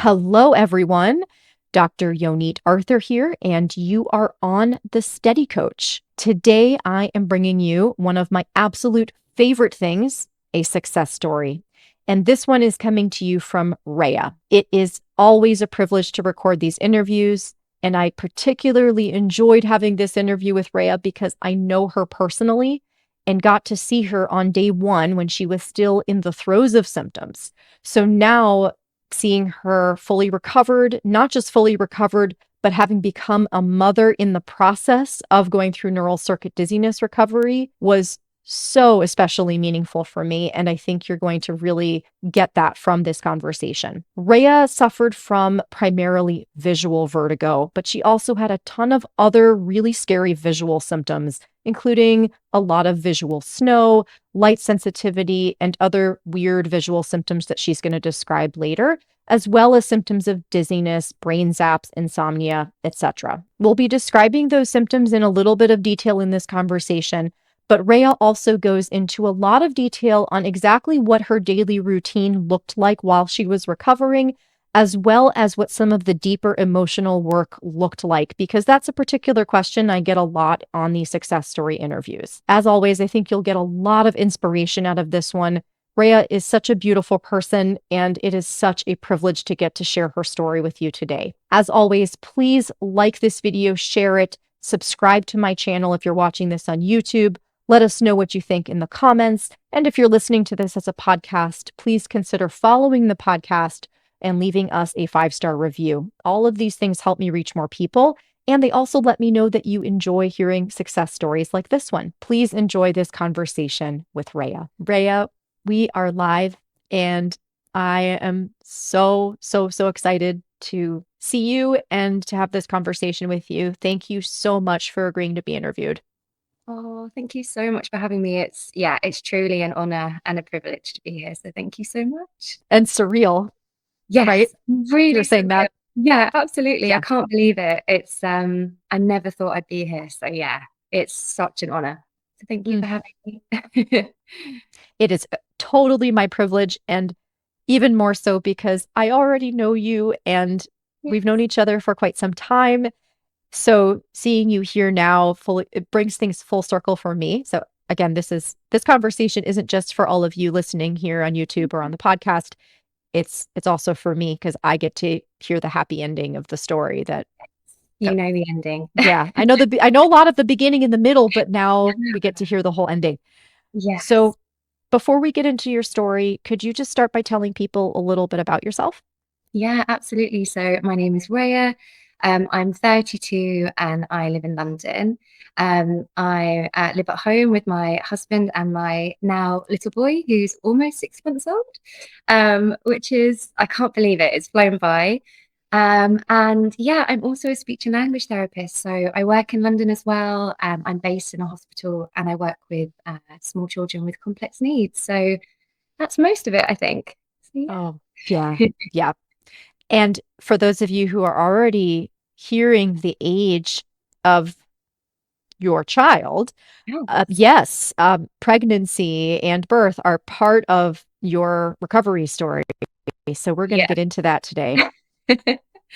Hello, everyone. Dr. Yonit Arthur here, and you are on the Steady Coach. Today, I am bringing you one of my absolute favorite things, a success story. And this one is coming to you from Rhea. It is always a privilege to record these interviews, and I particularly enjoyed having this interview with Rhea because I know her personally and got to see her on day one when she was still in the throes of symptoms. So now, seeing her fully recovered, not just fully recovered, but having become a mother in the process of going through neural circuit dizziness recovery was so especially meaningful for me. And I think you're going to really get that from this conversation. Rhea suffered from primarily visual vertigo, but she also had a ton of other really scary visual symptoms, including a lot of visual snow, light sensitivity, and other weird visual symptoms that she's going to describe later, as well as symptoms of dizziness, brain zaps, insomnia, etc. We'll be describing those symptoms in a little bit of detail in this conversation, but Rhea also goes into a lot of detail on exactly what her daily routine looked like while she was recovering, as well as what some of the deeper emotional work looked like, because that's a particular question I get a lot on these success story interviews. As always, I think you'll get a lot of inspiration out of this one. Rhea is such a beautiful person, and it is such a privilege to get to share her story with you today. As always, please like this video, share it, subscribe to my channel if you're watching this on YouTube. Let us know what you think in the comments. And if you're listening to this as a podcast, please consider following the podcast and leaving us a 5-star review. All of these things help me reach more people, and they also let me know that you enjoy hearing success stories like this one. Please enjoy this conversation with Rhea. Rhea, we are live, and I am so excited to see you and to have this conversation with you. Thank you so much for agreeing to be interviewed. Oh, thank you so much for having me. It's truly an honor and a privilege to be here. So thank you so much. And surreal, right? Yes, really You're saying surreal. that? Yeah, absolutely. I Yeah. can't believe it. I never thought I'd be here. So yeah, it's such an honor. So thank you Mm. for having me. It is totally my privilege, and even more so because I already know you and we've known each other for quite some time. So seeing you here now it brings things full circle for me. So again, this conversation isn't just for all of you listening here on YouTube or on the podcast. It's also for me because I get to hear the happy ending of the story that You know the ending. yeah, I know a lot of the beginning and the middle, but now we get to hear the whole ending. Yes. So before we get into your story, could you just start by telling people a little bit about yourself? Yeah, absolutely. So my name is Rhea. I'm 32 and I live in London. I live at home with my husband and my now little boy, who's almost 6 months old, which is, I can't believe it. It's flown by. And yeah, I'm also a speech and language therapist. So I work in London as well. I'm based in a hospital and I work with small children with complex needs. So that's most of it, I think. So, yeah. Oh, yeah. Yeah. And for those of you who are already hearing the age of your child, yes, pregnancy and birth are part of your recovery story. So we're going to Yeah. get into that today.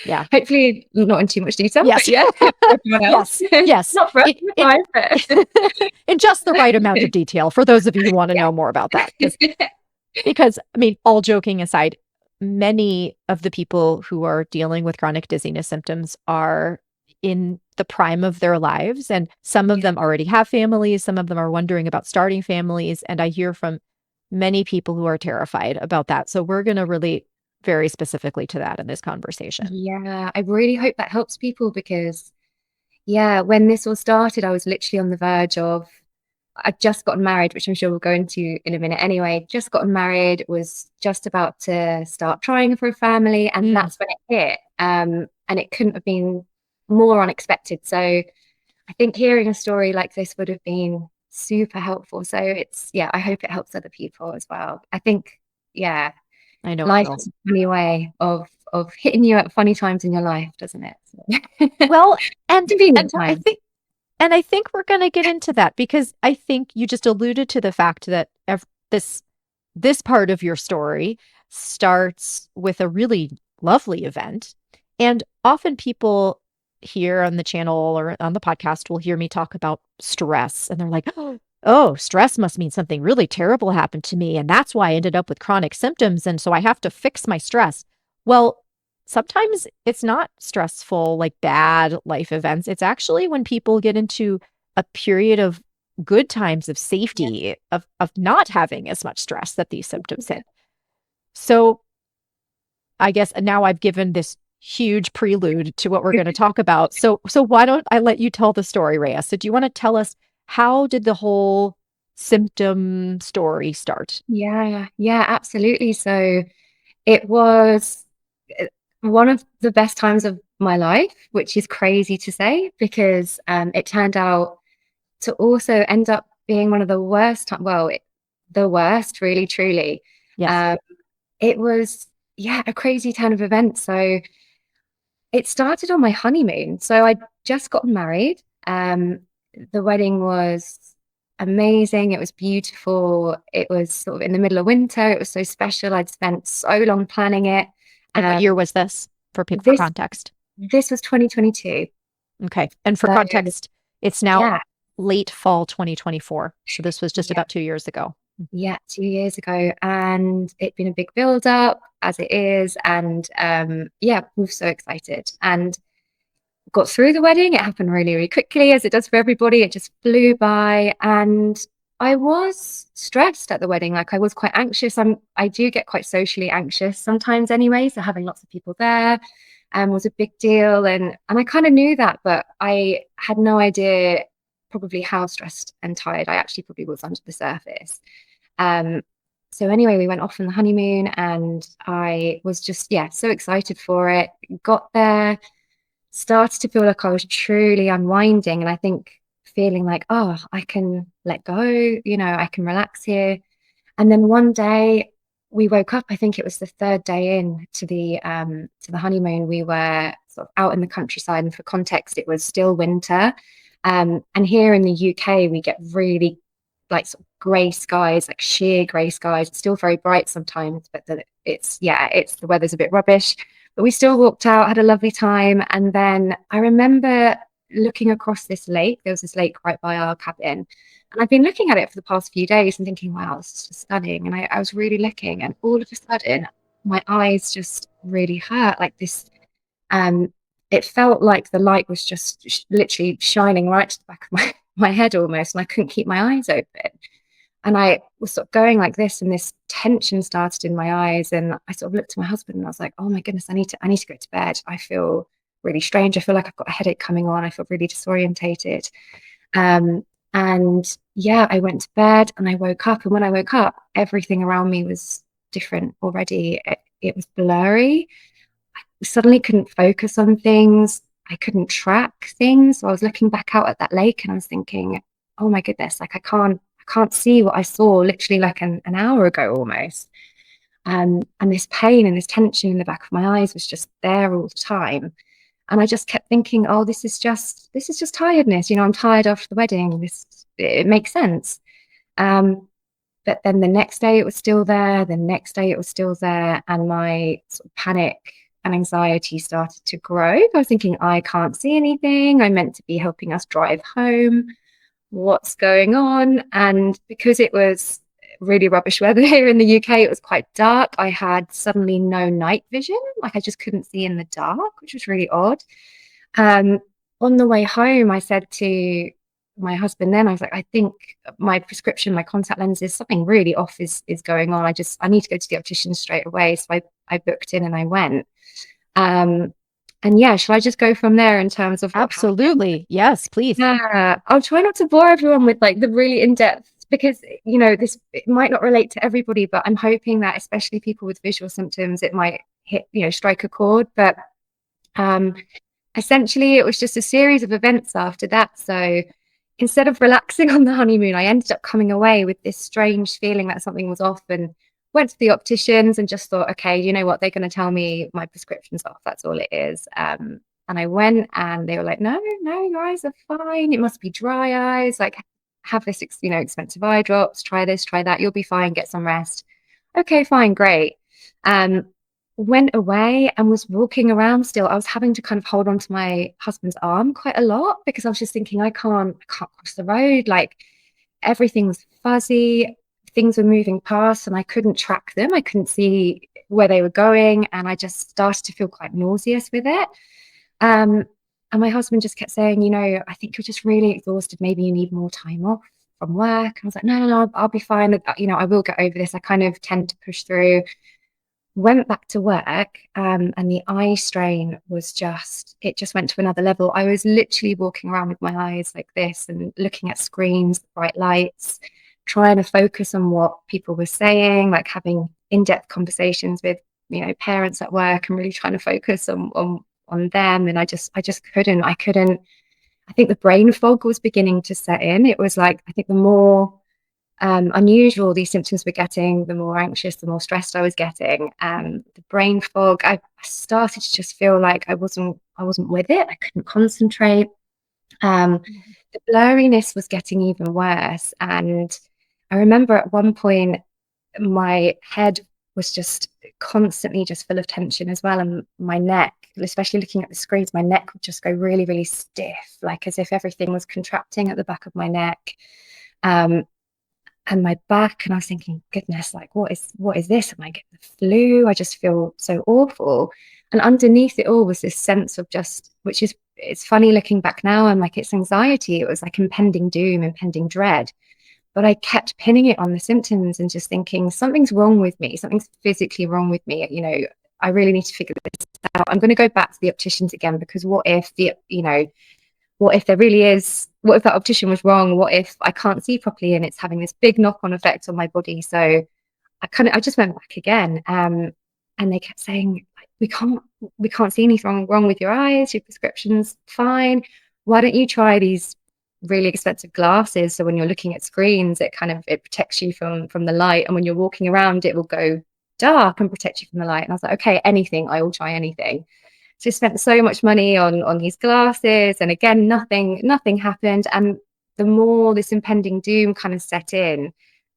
Yeah. Hopefully not in too much detail, but Yes. yeah, for everyone else. Yes. Yes. Not for us, we're fine, but In just the right amount of detail for those of you who want to know more about that. Because, I mean, all joking aside, many of the people who are dealing with chronic dizziness symptoms are in the prime of their lives. And some of them already have families. Some of them are wondering about starting families. And I hear from many people who are terrified about that. So we're going to relate very specifically to that in this conversation. Yeah, I really hope that helps people because, yeah, when this all started, I was literally on the verge of, I'd just gotten married, which I'm sure we'll go into in a minute anyway. Just gotten married, was just about to start trying for a family, and that's when it hit. And it couldn't have been more unexpected. So I think hearing a story like this would have been super helpful. So yeah, I hope it helps other people as well. I think, yeah, I know. life is a funny way of hitting you at funny times in your life, doesn't it? So. Well, and Convenient I time. think I think we're going to get into that because I think you just alluded to the fact that this part of your story starts with a really lovely event. And often people here on the channel or on the podcast will hear me talk about stress, and they're like, oh, stress must mean something really terrible happened to me. And that's why I ended up with chronic symptoms. And so I have to fix my stress. Well, sometimes it's not stressful, like bad life events. It's actually when people get into a period of good times of Yeah. safety, of not having as much stress that these symptoms hit. So I guess now I've given this huge prelude to what we're going to talk about. So why don't I let you tell the story, Rhea? So do you want to tell us, how did the whole symptom story start? Yeah, yeah, absolutely. So it was uh, one of the best times of my life, which is crazy to say because it turned out to also end up being one of the worst well, the worst, really, truly. Yes. Um, it was, yeah, a crazy turn of events. So it started on my honeymoon. So I'd just gotten married. The wedding was amazing. It was beautiful. It was sort of in the middle of winter. It was so special. I'd spent so long planning it. And what Um, year was this for this context? this was 2022. Okay. And for So context, it's now yeah, late fall 2024. So this was just yeah, about 2 years ago. yeah, 2 years ago, and it'd been a big build up as it is, and yeah, we were so excited and got through the wedding. It happened really, really quickly, as it does for everybody. It just flew by, and I was stressed at the wedding. Like I was quite anxious. I do get quite socially anxious sometimes anyway. So having lots of people there was a big deal, and I kind of knew that, but I had no idea probably how stressed and tired I actually probably was under the surface. Um, so anyway, we went off on the honeymoon, and I was just, yeah, so excited for it. Got there, started to feel like I was truly unwinding. And I think feeling like, oh, I can let go, I can relax here. And then one day we woke up, I think it was the third day in to the honeymoon. We were sort of out in the countryside, and for context, it was still winter. And here in the UK, we get really like sort of grey skies, like sheer grey skies. It's still very bright sometimes, but it's the weather's a bit rubbish. But we still walked out, had a lovely time. And then I remember looking across this lake. There was this lake right by our cabin. And I've been looking at it for the past few days and thinking, wow, this is just stunning. And I was really looking, and all of a sudden, my eyes just really hurt. Like this, um, it felt like the light was just literally shining right to the back of my head almost, and I couldn't keep my eyes open. And I was sort of going like this, and this tension started in my eyes. And I sort of looked at my husband, and I was like, oh my goodness, I need to go to bed. I feel really strange. I feel like I've got a headache coming on. I feel really disorientated. Um, and yeah, I went to bed, and I woke up. And when I woke up, everything around me was different already. It was blurry. I suddenly couldn't focus on things. I couldn't track things. So I was looking back out at that lake, and I was thinking, oh my goodness, like I can't see what I saw literally like an hour ago almost. And this pain and this tension in the back of my eyes was just there all the time. And I just kept thinking, oh, this is just tiredness. I'm tired after the wedding. It makes sense. Um, but then the next day it was still there. The next day it was still there, and my sort of panic and anxiety started to grow. I was thinking, I can't see anything. I'm meant to be helping us drive home. What's going on? And because it was really rubbish weather here in the UK, it was quite dark. I had suddenly no night vision. Like I just couldn't see in the dark, which was really odd. Um, on the way home, I said to my husband, then I was like, I think my prescription, my contact lenses, something really off is going on. I need to go to the optician straight away. So I booked in and I went. Um, and yeah, shall I just go from there in terms of what happened? Absolutely. Yes, please. Yeah, I'll try not to bore everyone with like the really in-depth, because this, it might not relate to everybody, but I'm hoping that especially people with visual symptoms, it might hit, strike a chord. But um essentially it was just a series of events after that. So instead of relaxing on the honeymoon, I ended up coming away with this strange feeling that something was off, and went to the opticians and just thought, okay, you know what, they're going to tell me my prescription's off. That's all it is. And I went, and they were like, no, no, your eyes are fine. It must be dry eyes. Like, have this, expensive eye drops. Try this, try that. You'll be fine. Get some rest. Okay, fine, great. Um, went away and was walking around still. I was having to kind of hold on to my husband's arm quite a lot because I was just thinking, I can't cross the road. Like everything was fuzzy, things were moving past and I couldn't track them. I couldn't see where they were going. And I just started to feel quite nauseous with it. Um, and my husband just kept saying, I think you're just really exhausted. Maybe you need more time off from work. I was like, no, I'll be fine. I will get over this. I kind of tend to push through. Went back to work, and the eye strain was it just went to another level. I was literally walking around with my eyes like this and looking at screens, bright lights, trying to focus on what people were saying, like having in-depth conversations with, parents at work and really trying to focus on them. And I just couldn't. I think the brain fog was beginning to set in. It was like, I think the more unusual these symptoms were getting, the more anxious, the more stressed I was getting. The brain fog, I started to just feel like I wasn't with it. I couldn't concentrate. The blurriness was getting even worse. And I remember at one point my head was just constantly just full of tension as well. And my neck, especially looking at the screens, my neck would just go really, really stiff, like as if everything was contracting at the back of my neck. Um, and my back, and I was thinking, goodness, like what is this? Am I getting the flu? I just feel so awful. And underneath it all was this sense of it's funny looking back now, I'm like, it's anxiety. It was like impending doom, impending dread. But I kept pinning it on the symptoms and just thinking, something's wrong with me, something's physically wrong with me. I really need to figure this out. I'm going to go back to the opticians again, because what if there really is, what if that optician was wrong? What if I can't see properly and it's having this big knock-on effect on my body? So I just went back again. And they kept saying, like, we can't see anything wrong with your eyes. Your prescription's fine. Why don't you try these really expensive glasses? So when you're looking at screens, it protects you from the light. And when you're walking around, it will go dark and protect you from the light. And I was like, okay, anything, I will try anything. So spent so much money on these glasses, and again, nothing happened. And the more this impending doom kind of set in,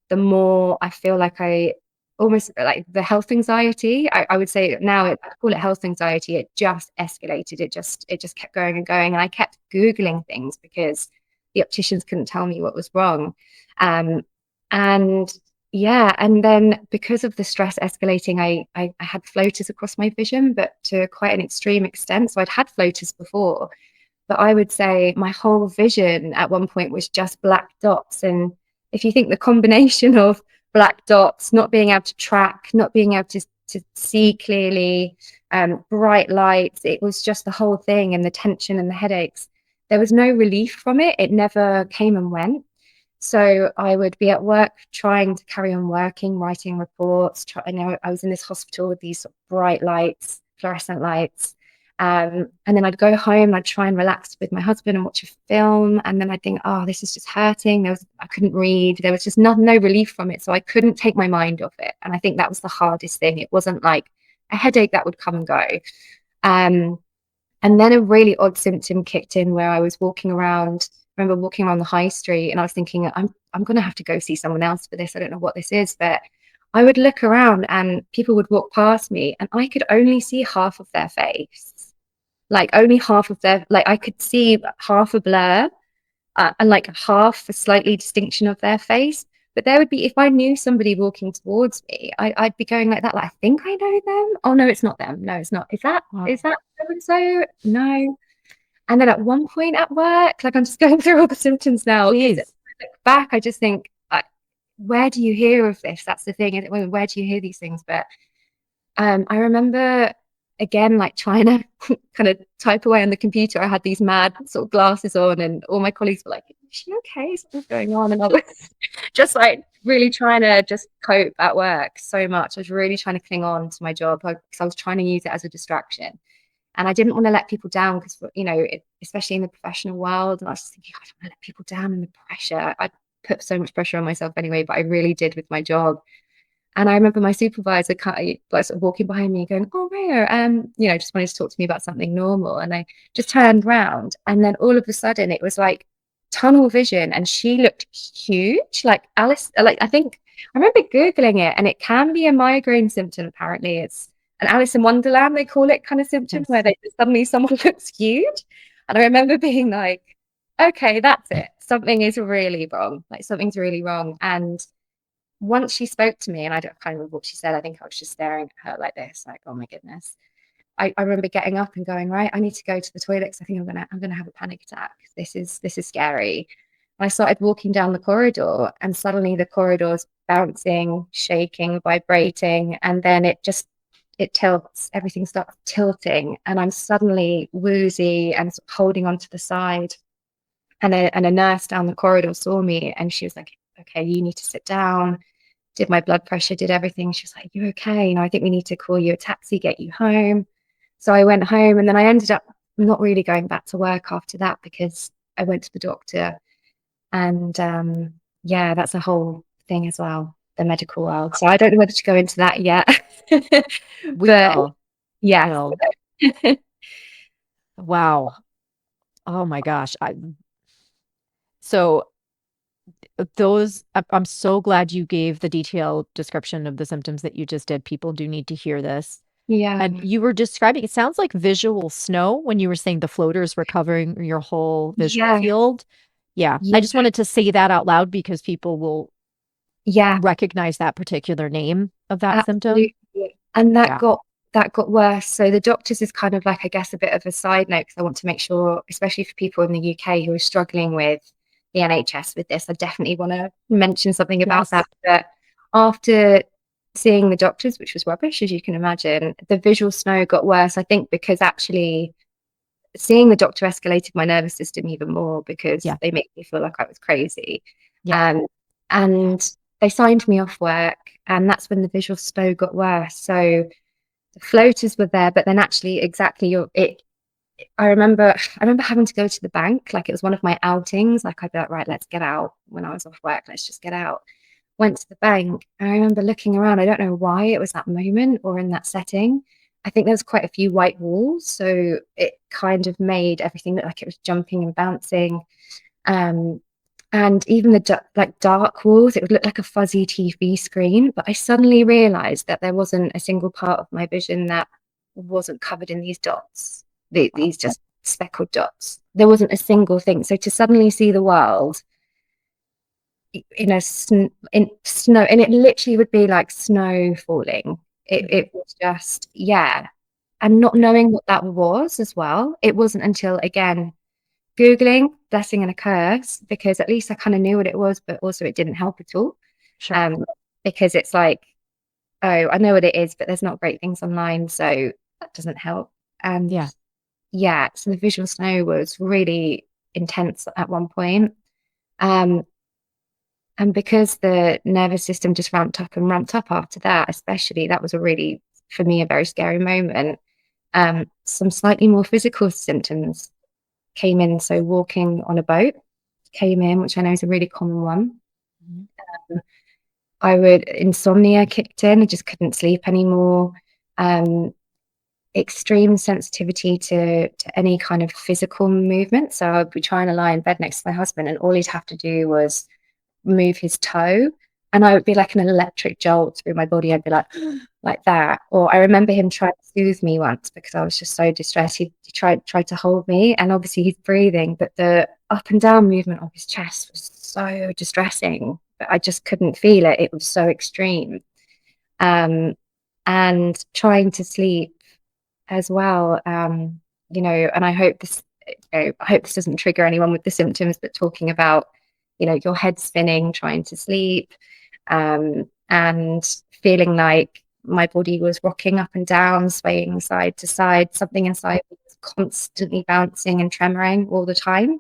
the more I feel like I almost like the health anxiety. I would say now I call it health anxiety. It just escalated. It just kept going and going, and I kept Googling things because the opticians couldn't tell me what was wrong. And yeah, and then because of the stress escalating, I had floaters across my vision, but to quite an extreme extent. So I'd had floaters before, but I would say my whole vision at one point was just black dots. And if you think the combination of black dots, not being able to track, not being able to see clearly, bright lights, it was just the whole thing, and the tension and the headaches. There was no relief from it. It never came and went. So I would be at work trying to carry on working, writing reports. I was in this hospital with these sort of bright lights, fluorescent lights. And then I'd go home and I'd try and relax with my husband and watch a film. And then I'd think, oh, this is just hurting. I couldn't read. There was just no relief from it. So I couldn't take my mind off it. And I think that was the hardest thing. It wasn't like a headache that would come and go. And then a really odd symptom kicked in where I was walking around. I remember walking around the high street and I was thinking, I'm going to have to go see someone else for this. I don't know what this is, but I would look around and people would walk past me and I could only see half of their face, like only half of like I could see half a blur, and like half a slightly distinction of their face. But there would be, if I knew somebody walking towards me, I'd be going like that. Like, I think I know them. Oh no, it's not them. No, it's not. Is that so and so? No. And then at one point at work, like I'm just going through all the symptoms now. Please. Look back, I just think, where do you hear of this? That's the thing. Where do you hear these things? But I remember again, like trying to kind of type away on the computer. I had these mad sort of glasses on, and all my colleagues were like, "Is she okay? Something's going on?" And I was just like really trying to just cope at work so much. I was really trying to cling on to my job because I was trying to use it as a distraction. And I didn't want to let people down because, especially in the professional world. And I was just thinking, I don't want to let people down in the pressure. I put so much pressure on myself anyway, but I really did with my job. And I remember my supervisor like sort of walking behind me going, "Oh, Rhea, just wanted to talk to me about something normal." And I just turned round, and then all of a sudden it was like tunnel vision, and she looked huge, like Alice. Like I remember Googling it, and it can be a migraine symptom. Apparently, it's an Alice in Wonderland, they call it, kind of symptom, Yes. where suddenly someone looks huge. And I remember being like, okay, that's it. Something is really wrong. Like, something's really wrong. And once she spoke to me, and I can't remember what she said, I think I was just staring at her like this, like, oh my goodness. I remember getting up and going, right, I need to go to the toilet because I think I'm gonna have a panic attack. This is scary. And I started walking down the corridor, and suddenly the corridor's bouncing, shaking, vibrating, and then it tilts, everything starts tilting, and I'm suddenly woozy and holding onto the side. And a nurse down the corridor saw me, and she was like, okay, you need to sit down. Did my blood pressure, did everything. She was like, you okay? I think we need to call you a taxi, get you home. So I went home, and then I ended up not really going back to work after that because I went to the doctor. And yeah, that's a whole thing as well, the medical world. So I don't know whether to go into that yet. We But will. yeah. Will. Wow. Oh my gosh. So I'm so glad you gave the detailed description of the symptoms that you just did. People do need to hear this. Yeah. And you were describing, it sounds like visual snow when you were saying the floaters were covering your whole visual Yeah. field. Yeah. Yeah. I just wanted to say that out loud because people will Yeah. recognize that particular name of that symptom. Absolutely. And Yeah. that got worse. So the doctors is kind of like, I guess, a bit of a side note, because I want to make sure, especially for people in the UK who are struggling with the NHS with this, I definitely want to mention something about Yes. that. But after seeing the doctors, which was rubbish, as you can imagine, the visual snow got worse, I think, because actually seeing the doctor escalated my nervous system even more, because Yeah. they made me feel like I was crazy. Yeah. And they signed me off work, and that's when the visual snow got worse. So the floaters were there, but then actually exactly I remember having to go to the bank, like it was one of my outings. Like, I'd be like, right, let's get out. When I was off work, let's just get out. Went to the bank, and I remember looking around. I don't know why it was that moment or in that setting. I think there's quite a few white walls, so it kind of made everything look like it was jumping and bouncing. Um, and even the dark walls, it would look like a fuzzy TV screen. But I suddenly realized that there wasn't a single part of my vision that wasn't covered in these dots, Wow. these just speckled dots. There wasn't a single thing. So to suddenly see the world in snow, and it literally would be like snow falling. It was just, yeah. And not knowing what that was as well. It wasn't until, again, Googling, blessing and a curse, because at least I kind of knew what it was, but also it didn't help at all. Sure. Because it's like, oh, I know what it is, but there's not great things online, so that doesn't help. And Yeah. yeah, so the visual snow was really intense at one point. Um, and because the nervous system just ramped up and ramped up after that, especially, that was a really, for me, a very scary moment. Some slightly more physical symptoms came in. So walking on a boat came in, which I know is a really common one. Mhm. Insomnia kicked in. I just couldn't sleep anymore. Extreme sensitivity to any kind of physical movement. So I'd be trying to lie in bed next to my husband, and all he'd have to do was move his toe, and I would be like an electric jolt through my body. I'd be like that. Or I remember him trying to soothe me once because I was just so distressed. He tried to hold me, and obviously he's breathing, but the up and down movement of his chest was so distressing, but I just couldn't feel it. It was so extreme. And trying to sleep as well. And I hope this doesn't trigger anyone with the symptoms, but talking about, your head spinning, trying to sleep, and feeling like my body was rocking up and down, swaying side to side. Something inside me was constantly bouncing and tremoring all the time.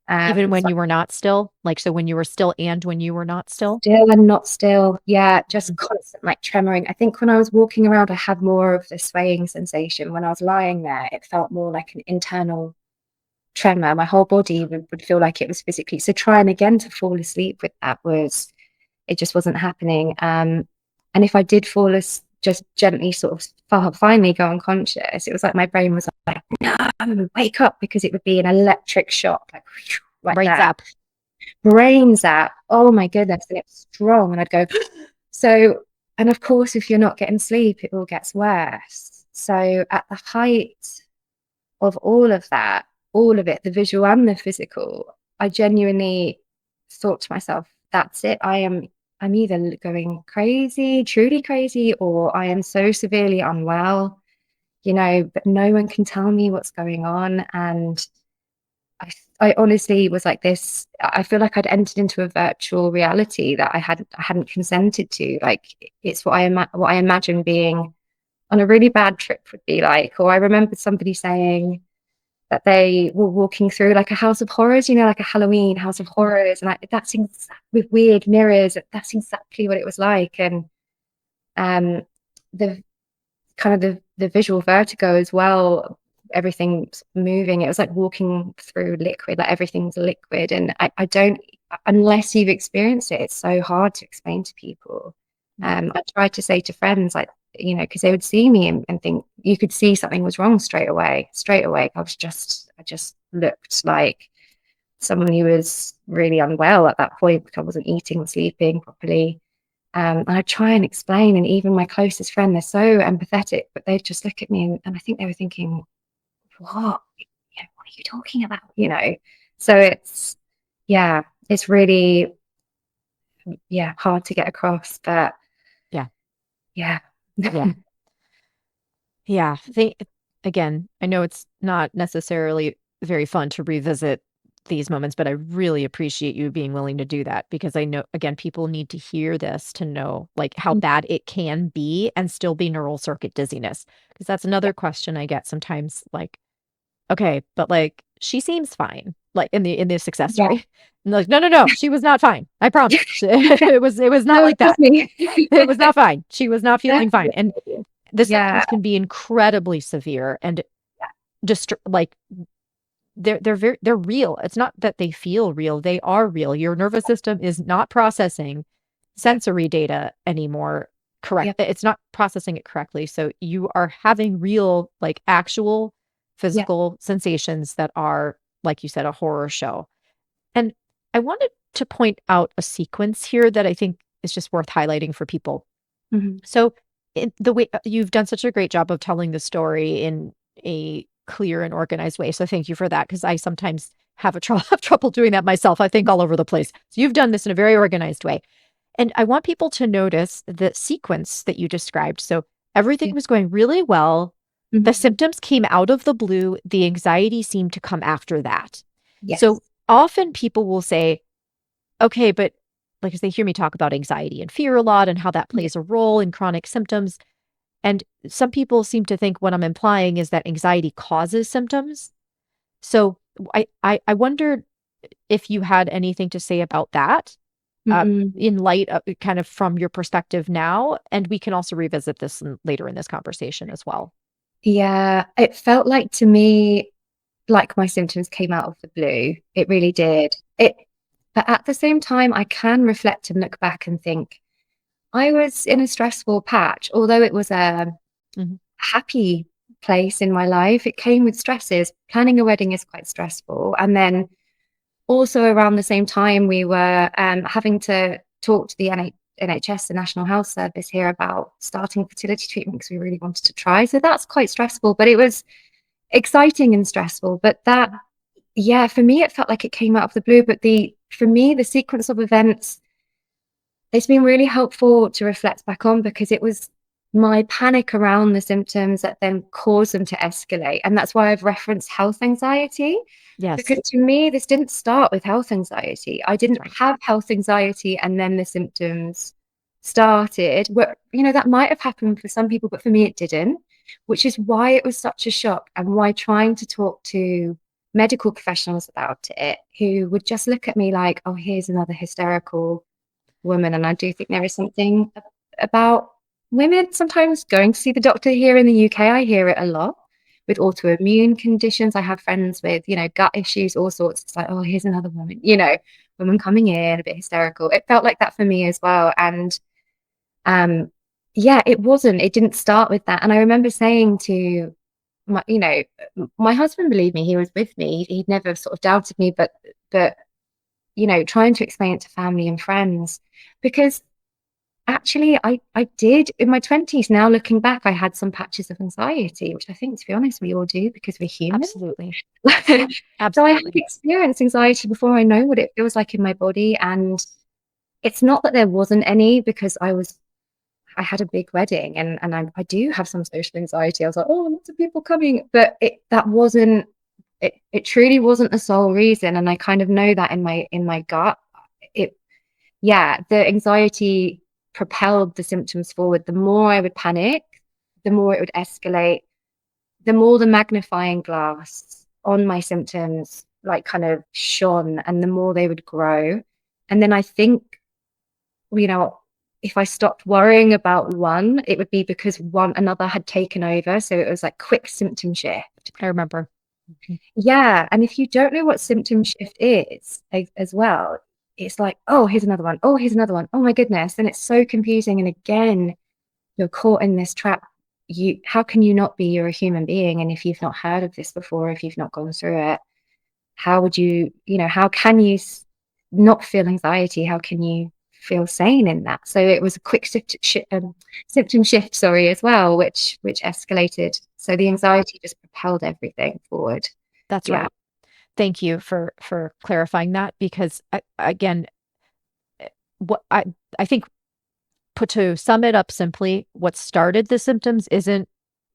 Even when So you were not still, like, so when you were still and when you were not still. still and not still. Yeah, just Mhm. constant like tremoring. I think when I was walking around, I had more of the swaying sensation. When I was lying there, it felt more like an internal tremor. My whole body would feel like it was physically. So trying again to fall asleep with that it just wasn't happening. And if I did just gently sort of finally go unconscious, it was like my brain was like, no, wake up, because it would be an electric shock, like Brain that. zap. Brain zap. Oh my goodness. And it was strong. And I'd go, so And of course, if you're not getting sleep, it all gets worse. So at the height of all of that, all of it, the visual and the physical, I genuinely thought to myself, that's it. I'm either going crazy, truly crazy, or I am so severely unwell, but no one can tell me what's going on. And I honestly was like this. I feel like I'd entered into a virtual reality that I hadn't consented to. Like it's what I imagine being on a really bad trip would be like. Or I remembered somebody saying that they were walking through like a house of horrors, like a Halloween house of horrors, and with weird mirrors. That's exactly what it was like. And um, the kind of the visual vertigo as well, everything's moving. It was like walking through liquid, like everything's liquid. And I don't, unless you've experienced it, it's so hard to explain to people. I tried to say to friends, like, because they would see me and think you could see something was wrong straight away. I just looked like someone who was really unwell at that point because I wasn't eating or sleeping properly. And I try and explain, and even my closest friend, they're so empathetic, but they just look at me and I think they were thinking, what? What are you talking about? So yeah, it's really, hard to get across, but Yeah. yeah. Yeah. Yeah. Again, I know it's not necessarily very fun to revisit these moments, but I really appreciate you being willing to do that because I know, again, people need to hear this to know like how bad it can be and still be neural circuit dizziness. Because that's another question I get sometimes like, okay, but like she seems fine, like in the success Yeah. story. And like, no, no, no, she was not fine. I promise. It was not No, like trust that. me. It was not fine. She was not feeling fine. And the Yeah. symptoms can be incredibly severe and just like they're real. It's not that they feel real. They are real. Your nervous system is not processing sensory data anymore. Correct. Yep. It's not processing it correctly. So you are having real, like actual Yep. physical sensations that are, like you said, a horror show. And I wanted to point out a sequence here that I think is just worth highlighting for people. Mhm. So, the way you've done such a great job of telling the story in a clear and organized way. So, thank you for that because I sometimes have trouble doing that myself. I think all over the place. So, you've done this in a very organized way. And I want people to notice the sequence that you described. So, everything Yeah. was going really well. The Mhm. symptoms came out of the blue. The anxiety seemed to come after that. Yes. So, often people will say, okay, but like as they hear me talk about anxiety and fear a lot and how that Yeah. plays a role in chronic symptoms. And some people seem to think what I'm implying is that anxiety causes symptoms. So I wondered if you had anything to say about that Mm-mm. in light of kind of from your perspective now. And we can also revisit this later in this conversation as well. Yeah, it felt like to me like my symptoms came out of the blue. It really did. But at the same time, I can reflect and look back and think I was in a stressful patch, although it was a Mhm. happy place in my life. It came with stresses. Planning a wedding is quite stressful. And then also around the same time, we were having to talk to the NHS, the National Health Service here about starting fertility treatment because we really wanted to try. So that's quite stressful, but it was exciting and stressful. But that, yeah, for me, it felt like it came out of the blue. But for me, the sequence of events, it's been really helpful to reflect back on because it was my panic around the symptoms that then caused them to escalate. And that's why I've referenced health anxiety, Yes, because to me, this didn't start with health anxiety. I that's didn't right. have health anxiety and then the symptoms started. That might have happened for some people, but for me, it didn't, which is why it was such a shock and why trying to talk to medical professionals about it who would just look at me like, oh, here's another hysterical woman. And I do think there is something about women sometimes going to see the doctor here in the UK. I hear it a lot with autoimmune conditions. I have friends with, gut issues, all sorts. It's like, oh, here's another woman, woman coming in a bit hysterical. It felt like that for me as well. And yeah, it didn't start with that. And I remember saying to my husband believed me, he was with me. He'd never sort of doubted me, but trying to explain it to family and friends because Actually, I did in my 20s. Now looking back, I had some patches of anxiety, which I think, to be honest, we all do because we're human. Absolutely. So I have Absolutely. experienced anxiety before I know what it feels like in my body. And it's not that there wasn't any, because I had a big wedding, and I do have some social anxiety. I was like, oh, lots of people coming. But that wasn't it truly wasn't the sole reason. And I kind of know that in my gut. It Yeah, the anxiety propelled the symptoms forward. The more I would panic, the more it would escalate, the more the magnifying glass on my symptoms like kind of shone, and the more they would grow. And then I think, you know, if I stopped worrying about one, it would be because another had taken over. So it was like quick symptom shift. I remember. Yeah. And if you don't know what symptom shift is as well, it's like, oh, here's another one. Oh, here's another one. Oh my goodness. And it's so confusing. And again, you're caught in this trap. How can you not be? You're a human being. And if you've not heard of this before, if you've not gone through it, how would how can you not feel anxiety? How can you feel sane in that? So it was a quick symptom shift, sorry, as well, which escalated. So the anxiety just propelled everything forward. That's Yeah. right. Thank you for clarifying that, because again, what I think, to sum it up simply, what started the symptoms isn't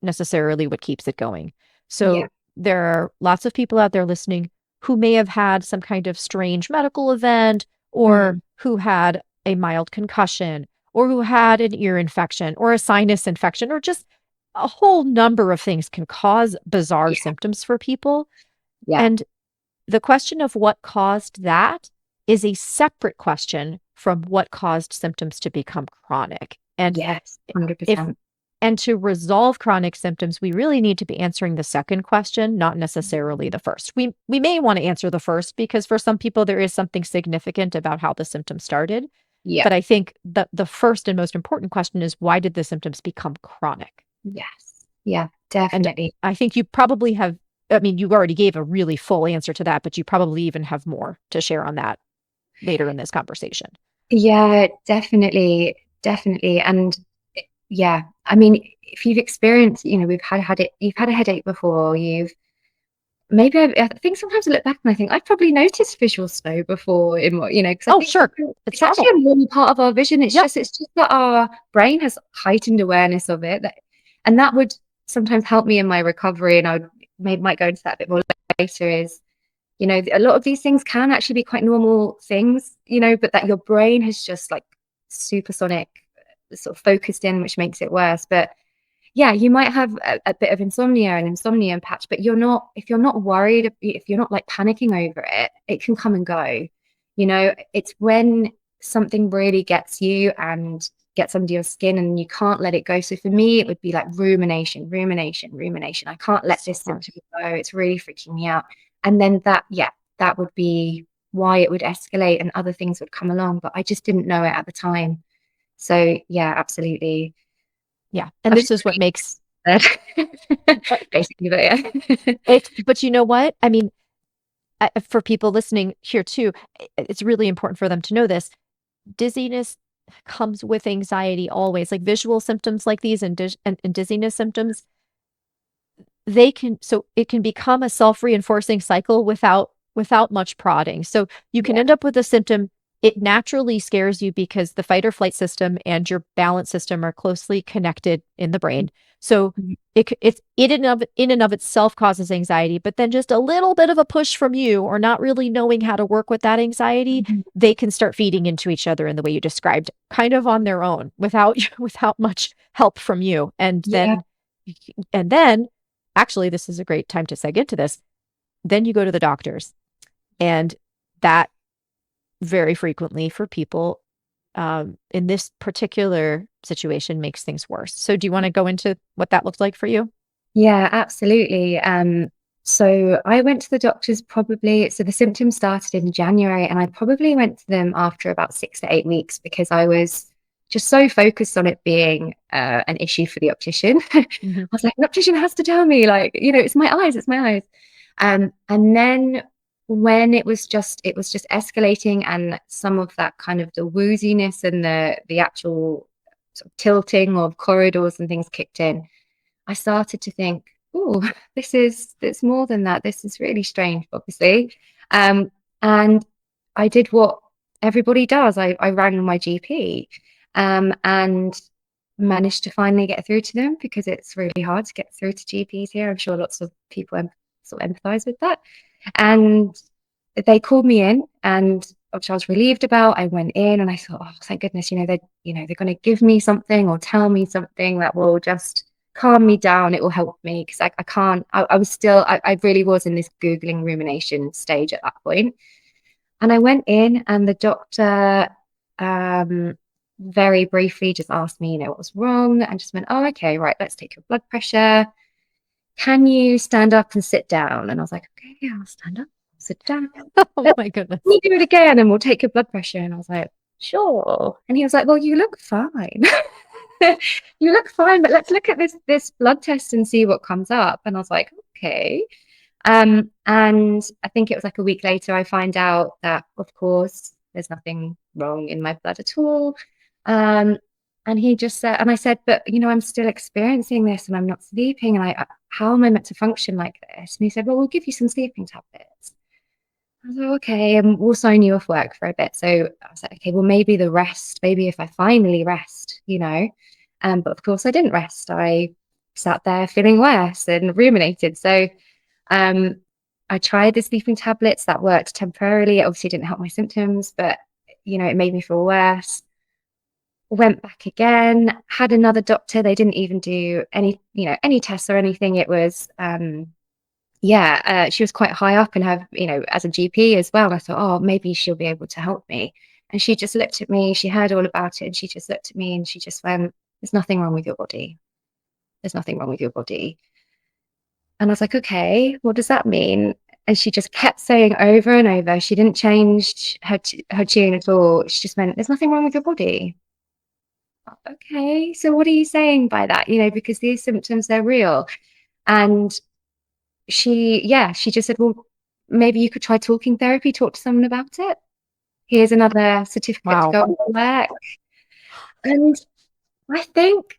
necessarily what keeps it going. Yeah. So there are lots of people out there listening who may have had some kind of strange medical event, or Mm. who had a mild concussion, or who had an ear infection or a sinus infection, or just a whole number of things can cause bizarre Yeah. symptoms for people. Yeah. And the question of what caused that is a separate question from what caused symptoms to become chronic. And Yes. if 100%. and to resolve chronic symptoms, we really need to be answering the second question, not necessarily the first. We may want to answer the first because for some people there is something significant about how the symptoms started. Yeah. But I think the first and most important question is, why did the symptoms become chronic? Yes. Yeah, And definitely. I think you probably have, I mean, you already gave a really full answer to that, but you probably even have more to share on that later in this conversation. Yeah, definitely. Definitely. And yeah, I mean, if you've experienced, you've had a headache before, I think sometimes I look back and I think I've probably noticed visual snow before in what, because I Oh, think sure. It's it's actually normal. a normal part of our vision. Yep. It's just that our brain has heightened awareness of it. And that would sometimes help me in my recovery. And might go into that a bit more later is, a lot of these things can actually be quite normal things, but that your brain has just like supersonic sort of focused in, which makes it worse. But yeah, you might have a bit of insomnia patch, but if you're not worried, if you're not like panicking over it, it can come and go. It's when something really gets you and gets under your skin and you can't let it go. So for me, it would be like rumination. I can't let So this hard. symptom go. It's really freaking me out. And then that would be why it would escalate and other things would come along, but I just didn't know it at the time. So yeah, absolutely. Yeah. And I've this just is what makes basically, but yeah. it, but you know what? I mean, for people listening here too, it's really important for them to know this. Dizziness comes with anxiety always. Like visual symptoms like these, and dizziness symptoms, it can become a self-reinforcing cycle without much prodding. So you can Yeah. end up with a symptom. It naturally scares you because the fight or flight system and your balance system are closely connected in the brain. So Mhm. it's in and of itself causes anxiety, but then just a little bit of a push from you, or not really knowing how to work with that anxiety, Mhm. they can start feeding into each other in the way you described, kind of on their own, without without much help from you. Yeah. And then actually, this is a great time to seg into this. Then you go to the doctors, and that very frequently for people, in this particular situation, makes things worse. So do you want to go into what that looks like for you? Yeah, absolutely. So I went to the doctors so the symptoms started in January, and I probably went to them after about 6 to 8 weeks because I was just so focused on it being an issue for the optician. I Mhm. was like, an optician has to tell me, like, it's my eyes. And then when it was just escalating, and some of that kind of the wooziness and the actual sort of tilting of corridors and things kicked in, I started to think, oh, it's more than that. This is really strange, obviously. And I did what everybody does. I rang my GP, and managed to finally get through to them, because it's really hard to get through to GPs here. I'm sure lots of people sort of empathize with that. And they called me in, and which I was relieved about. I went in and I thought, oh, thank goodness, they're going to give me something or tell me something that will just calm me down. It will help me, because I can't. I really was in this Googling rumination stage at that point. And I went in, and the doctor very briefly just asked me, what was wrong, and just went, oh, okay, right, let's take your blood pressure. Can you stand up and sit down? And I was like, okay, yeah, I'll stand up, sit down. Oh my goodness. Can you do it again, and we'll take your blood pressure? And I was like, sure. And he was like, well, you look fine. You look fine, but let's look at this blood test and see what comes up. And I was like, okay. And I think it was like a week later, I find out that, of course, there's nothing wrong in my blood at all. And he just said, and I said, but I'm still experiencing this, and I'm not sleeping, and how am I meant to function like this? And he said, well, we'll give you some sleeping tablets. I was like, okay, and we'll sign you off work for a bit. So I was like, okay, well, maybe the rest, maybe if I finally rest. But of course I didn't rest. I sat there feeling worse and ruminated. So I tried the sleeping tablets. That worked temporarily. It obviously didn't help my symptoms, but it made me feel worse. Went back again, had another doctor. They didn't even do any tests or anything. It was she was quite high up in her, as a GP as well. And I thought, oh, maybe she'll be able to help me. And she just looked at me. She heard all about it, and she just looked at me, and she just went, there's nothing wrong with your body. There's nothing wrong with your body. And I was like, okay, what does that mean? And she just kept saying over and over. She didn't change her tune at all. She just went, there's nothing wrong with your body. Okay, so what are you saying by that? Because these symptoms, they're real. And she just said, well, maybe you could try talking therapy, talk to someone about it. Here's another certificate to go on work. And I think,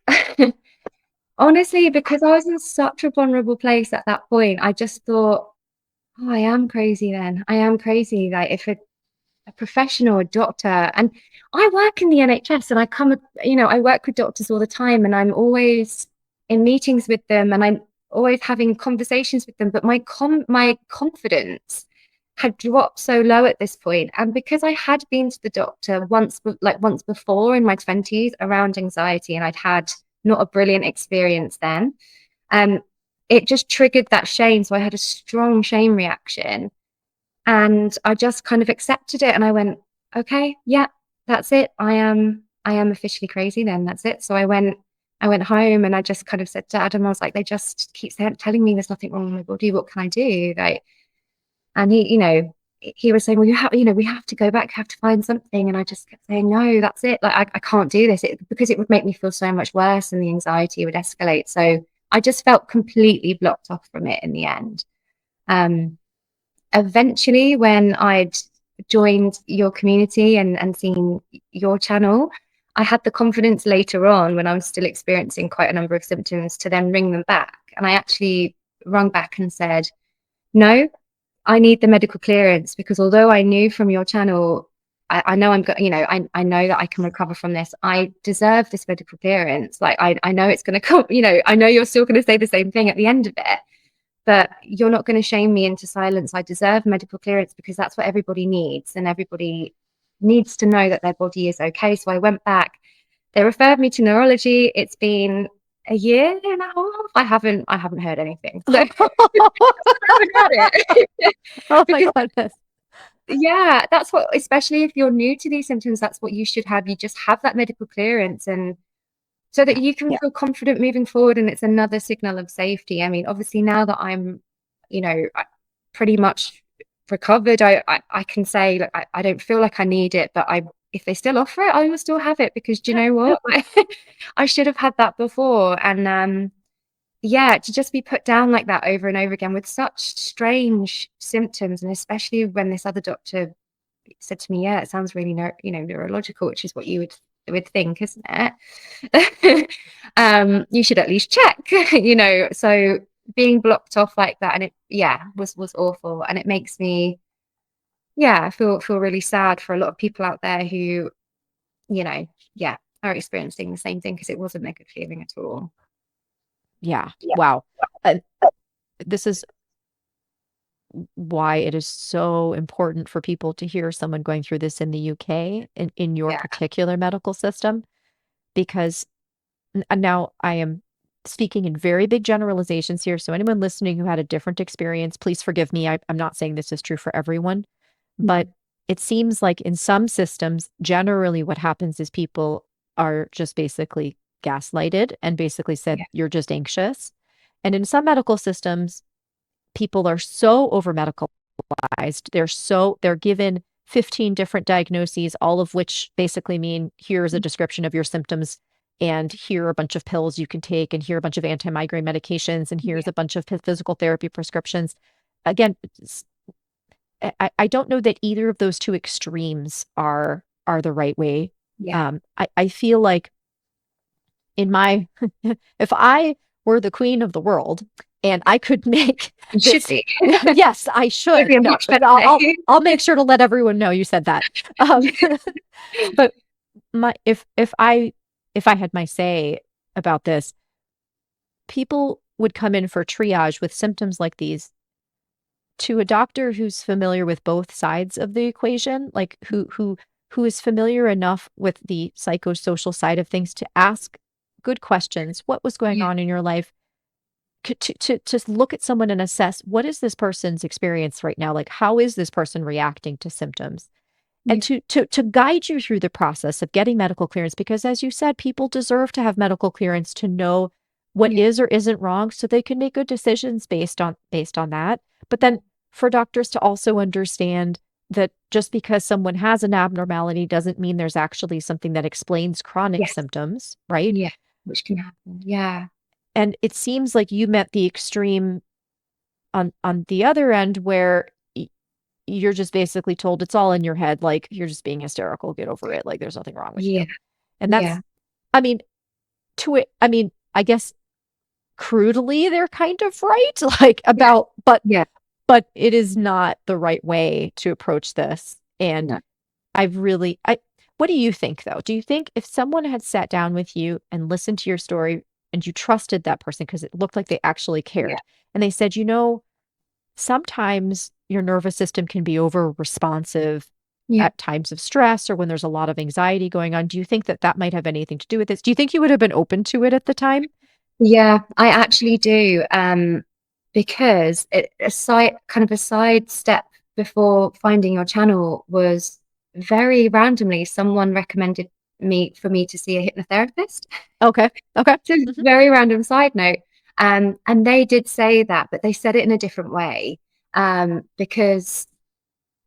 honestly, because I was in such a vulnerable place at that point, I just thought, oh, I am crazy then. I am crazy. Like, if a professional, a doctor, and I work in the NHS, and I work with doctors all the time, and I'm always in meetings with them, and I'm always having conversations with them, but my confidence had dropped so low at this point. And because I had been to the doctor once before in my 20s around anxiety, and I'd had not a brilliant experience then, it just triggered that shame. So I had a strong shame reaction, and I just kind of accepted it, and I went, okay, yeah, that's it. I am officially crazy then. That's it. So I went home, and I just kind of said to Adam, I was like, they just keep telling me there's nothing wrong with my body. What can I do? Like, and he was saying, well, we have to go back, have to find something. And I just kept saying, no, that's it. Like, I can't do this, because it would make me feel so much worse, and the anxiety would escalate. So I just felt completely blocked off from it in the end. Eventually, when I'd joined your community and seen your channel, I had the confidence later on, when I was still experiencing quite a number of symptoms, to then ring them back. And I actually rung back and said, no, I need the medical clearance, because although I knew from your channel, I know I know that I can recover from this. I deserve this medical clearance. Like, I know it's going to come, I know you're still going to say the same thing at the end of it, but you're not going to shame me into silence. I deserve medical clearance, because that's what everybody needs, and everybody needs to know that their body is okay. So I went back. They referred me to neurology. It's been a year and a half. I haven't heard anything. So I haven't had it. Oh my goodness. Yeah, that's what, especially if you're new to these symptoms, that's what you should have. You just have that medical clearance, and so that you can feel confident moving forward. And it's another signal of safety. I mean, obviously, now that I'm, pretty much recovered, I can say, look, I don't feel like I need it, but if they still offer it, I will still have it, because do you know what? I should have had that before. And yeah, to just be put down like that over and over again with such strange symptoms, and especially when this other doctor said to me, yeah, it sounds really neurological, which is what you would think, isn't it? You should at least check. So being blocked off like that, and it was awful, and it makes me feel really sad for a lot of people out there who are experiencing the same thing, because it wasn't a good feeling at all. Yeah. Yeah. Wow. Uh, this is why it is so important for people to hear someone going through this in the UK, in your Yeah. particular medical system, because now I am speaking in very big generalizations here. So anyone listening who had a different experience, please forgive me. I'm not saying this is true for everyone, but it seems like in some systems, generally what happens is people are just basically gaslighted and basically said, Yeah. you're just anxious. And in some medical systems, people are so over medicalized. They're given 15 different diagnoses, all of which basically mean here's a description of your symptoms, and here are a bunch of pills you can take, and here are a bunch of anti-migraine medications, and here's Yeah. a bunch of physical therapy prescriptions. Again, I don't know that either of those two extremes are the right way. Yeah. I feel like in my if I were the queen of the world and I could make You should this, be. yes, I It would should. be a No, much better I'll day. I'll make sure to let everyone know you said that. Um, but my if I had my say about this, people would come in for triage with symptoms like these to a doctor who's familiar with both sides of the equation, like who is familiar enough with the psychosocial side of things to ask good questions. What was going Yeah. on in your life? To look at someone and assess what is this person's experience right now? Like, how is this person reacting to symptoms? And Yeah. to guide you through the process of getting medical clearance, because as you said, people deserve to have medical clearance to know what Yeah. is or isn't wrong so they can make good decisions based on that. But then for doctors to also understand that just because someone has an abnormality doesn't mean there's actually something that explains chronic Yes. symptoms, right? Yeah. Which can happen. Yeah. And it seems like you met the extreme on the other end where you're just basically told it's all in your head, like you're just being hysterical, get over it, like there's nothing wrong with you. Yeah. And Yeah. that's, I mean, I guess crudely they're kind of right, like Yeah. about, Yeah. but it is not the right way to approach this. And No. I what do you think though? Do you think if someone had sat down with you and listened to your story and you trusted that person because it looked like they actually Yeah. cared, and they said, sometimes your nervous system can be over responsive Yeah. at times of stress or when there's a lot of anxiety going on. Do you think that that might have anything to do with this? Do you think you would have been open to it at the time? Yeah, I actually do. Because a side step before finding your channel was, very randomly, someone recommended for me to see a hypnotherapist. Okay. Okay. Just Mhm. very random side note. And they did say that, but they said it in a different way. Because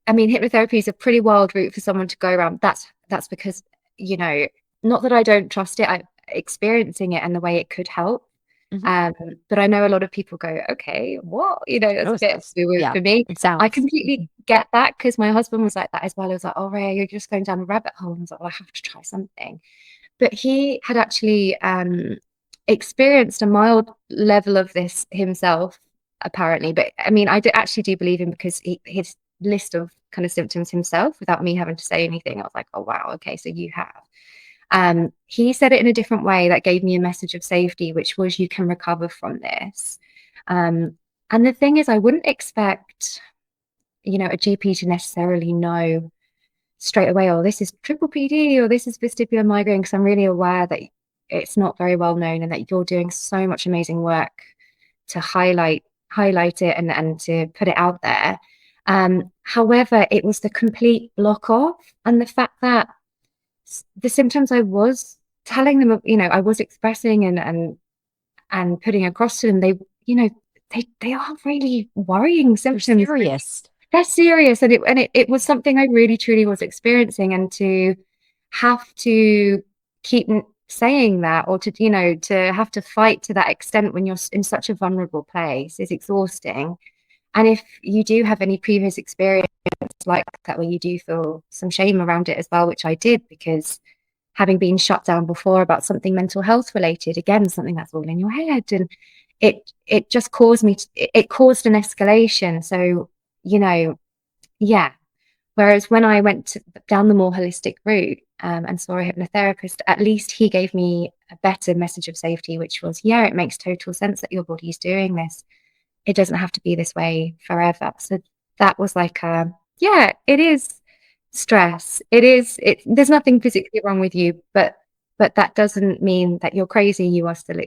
I mean, hypnotherapy is a pretty wild route for someone to go around. That's because, you know, not that I don't trust it, I'm experiencing it and the way it could help. Mhm. Um, but I know a lot of people go, okay, what? That's Oh, a bit weird yeah, for me. it I sounds. completely get that, because my husband was like that as well. He was like, oh, Ray, you're just going down a rabbit hole. And I was like, well, I have to try something. But he had actually experienced a mild level of this himself, apparently. But I mean, actually do believe him, because his list of kind of symptoms himself, without me having to say anything, I was like, oh, wow, okay, so you have. He said it in a different way that gave me a message of safety, which was, you can recover from this. And the thing is, I wouldn't expect, a GP to necessarily know straight away, oh, this is triple PD or this is vestibular migraine, because I'm really aware that it's not very well known, and that you're doing so much amazing work to highlight it, and to put it out there. However, it was the complete block off, and the fact that the symptoms I was telling them, I was expressing and putting across to them, they are really worrying They're symptoms. serious. They're serious, and it was something I really truly was experiencing, and to have to keep saying that, or to, to have to fight to that extent when you're in such a vulnerable place is exhausting. And if you do have any previous experience like that where you do feel some shame around it as well, which I did, because having been shut down before about something mental health related, again, something that's all in your head, and it just caused it caused an escalation. So, yeah. Whereas when I went down the more holistic route, and saw a hypnotherapist, at least he gave me a better message of safety, which was, yeah, it makes total sense that your body's doing this. It doesn't have to be this way forever. So that was like, yeah, it is stress. There's nothing physically wrong with you, but that doesn't mean that you're crazy. You are still,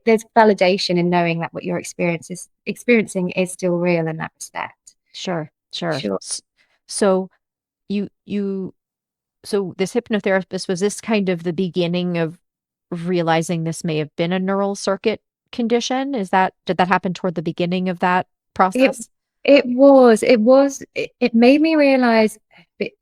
there's validation in knowing that what you're experiencing is still real in that respect. Sure, sure. Sure. So you so this hypnotherapist, was this kind of the beginning of realizing this may have been a neural circuit condition? Did that happen toward the beginning of that It process? it made me realize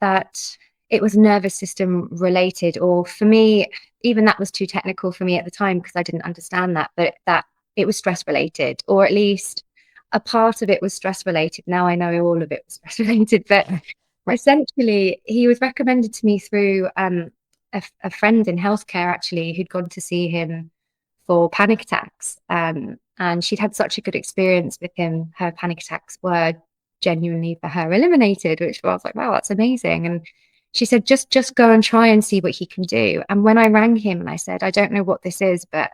that it was nervous system related, or for me, even that was too technical for me at the time because I didn't understand that, but that it was stress related, or at least a part of it was stress related. Now I know all of it was stress related, but Right. essentially he was recommended to me through a friend in healthcare actually, who'd gone to see him for panic attacks. And she'd had such a good experience with him. Her panic attacks were genuinely for her eliminated, which I was like, wow, that's amazing. And she said, just go and try and see what he can do. And when I rang him and I said, I don't know what this is, but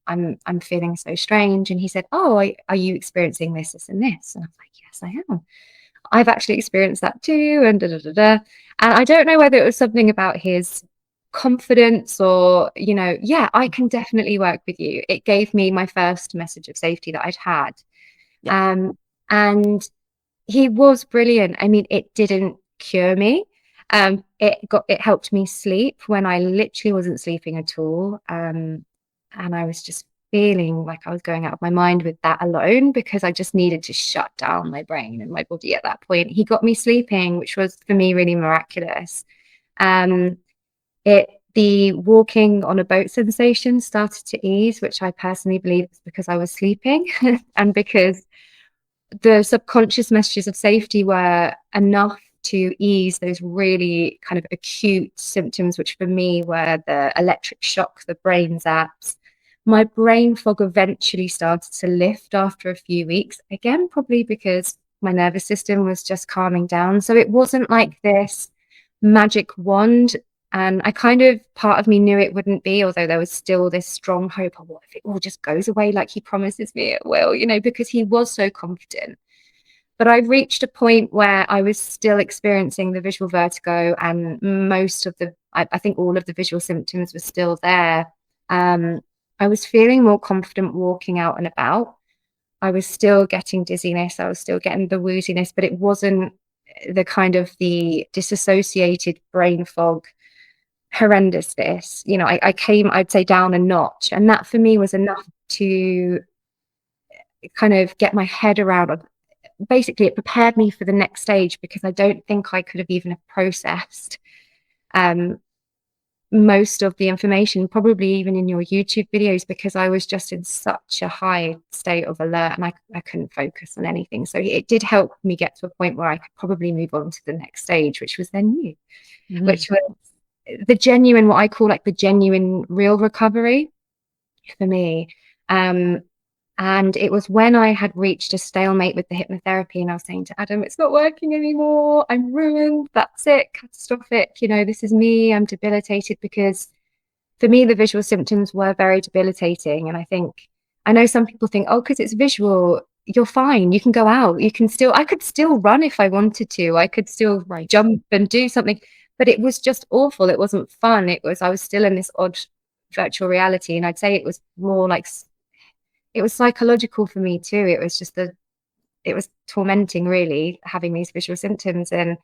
I'm feeling so strange. And he said, oh, are you experiencing this and this? And I was like, yes, I am. I've actually experienced that too. And da da da da. And I don't know whether it was something about his confidence or, yeah, I can definitely work with you. It gave me my first message of safety that I'd had. Yeah. And he was brilliant. I mean, it didn't cure me. It helped me sleep when I literally wasn't sleeping at all. And I was just feeling like I was going out of my mind with that alone, because I just needed to shut down my brain and my body at that point. He got me sleeping, which was for me really miraculous. Um, the walking on a boat sensation started to ease, which I personally believe is because I was sleeping and because the subconscious messages of safety were enough to ease those really kind of acute symptoms, which for me were the electric shock, the brain zaps. My brain fog eventually started to lift after a few weeks, again, probably because my nervous system was just calming down. So it wasn't like this magic wand. And I kind of, part of me knew it wouldn't be, although there was still this strong hope of, what if it all just goes away like he promises me it will, because he was so confident. But I reached a point where I was still experiencing the visual vertigo, and most of I think all of the visual symptoms were still there. I was feeling more confident walking out and about. I was still getting dizziness. I was still getting the wooziness, but it wasn't the kind of the disassociated brain fog horrendousness. I came, I'd say, down a notch, and that for me was enough to kind of get my head around. Basically, it prepared me for the next stage, because I don't think I could have even processed um, most of the information, probably even in your YouTube videos, because I was just in such a high state of alert, and I couldn't focus on anything. So it did help me get to a point where I could probably move on to the next stage, which was then you, which was the genuine, what I call like the genuine real recovery for me. And it was when I had reached a stalemate with the hypnotherapy, and I was saying to Adam, it's not working anymore. I'm ruined. That's it. Catastrophic. This is me. I'm debilitated, because for me, the visual symptoms were very debilitating. And I know some people think, oh, because it's visual, you're fine. You can go out. I could still run if I wanted to. I could still jump and do something, but it was just awful. It wasn't fun. I was still in this odd virtual reality. And I'd say it was more like, it was psychological for me too. It was tormenting, really, having these visual symptoms, and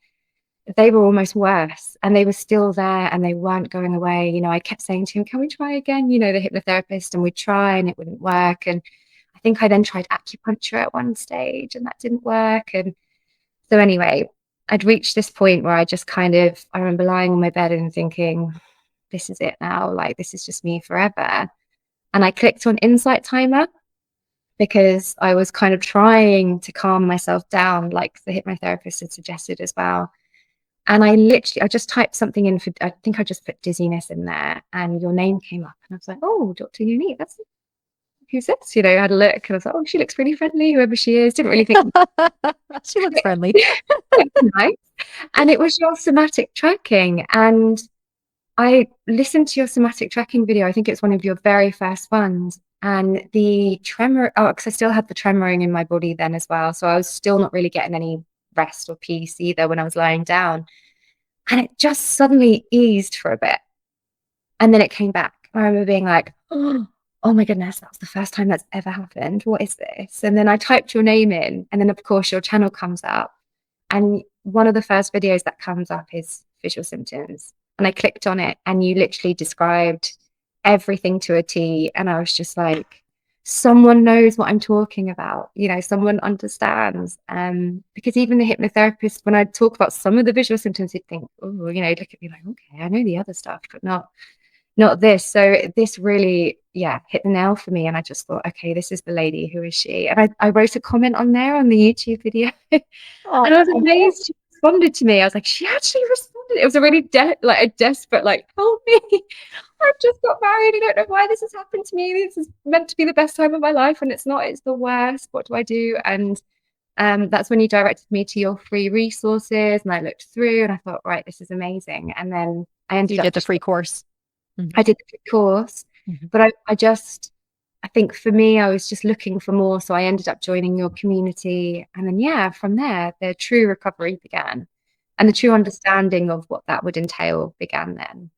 they were almost worse, and they were still there, and they weren't going away. I kept saying to him, can we try again? The hypnotherapist, and we'd try and it wouldn't work. And I think I then tried acupuncture at one stage, and that didn't work. And so anyway, I'd reached this point where I remember lying on my bed and thinking, this is it now. Like, this is just me forever. And I clicked on insight timer because I was kind of trying to calm myself down, like the hypnotherapist had suggested as well. And I just typed something in for, I think I just put dizziness in there, and your name came up. And I was like, oh, Dr. Yonit, who's this? You know, I had a look and I was like, oh, she looks really friendly, whoever she is. Didn't really think She looks friendly. nice. And it was your somatic tracking. And I listened to your somatic tracking video. I think it's one of your very first ones. And the tremor, because I still had the tremoring in my body then as well. So I was still not really getting any rest or peace either when I was lying down. And it just suddenly eased for a bit. And then it came back. I remember being like, oh my goodness, that was the first time that's ever happened. What is this? And then I typed your name in, and then of course your channel comes up. And one of the first videos that comes up is visual symptoms. And I clicked on it, and you literally described everything to a T. And I was just like, someone knows what I'm talking about. You know, someone understands. Because even the hypnotherapist, when I talk about some of the visual symptoms, he'd think, oh, you know, look at me like, okay, I know the other stuff, but not this. So this really, hit the nail for me. And I just thought, okay, this is the lady. Who is she? And I wrote a comment on there on the YouTube video. And I was amazed she responded to me. I was like, she actually responded. It was a really desperate, like, help me. I've just got married. I don't know why this has happened to me. This is meant to be the best time of my life, and it's not. It's the worst. What do I do? And that's when you directed me to your free resources, and I looked through and I thought, right, this is amazing. And then I ended You up did the free course. I did the free course, but I think for me, I was just looking for more. So I ended up joining your community. And then, from there, the true recovery began, and the true understanding of what that would entail began then.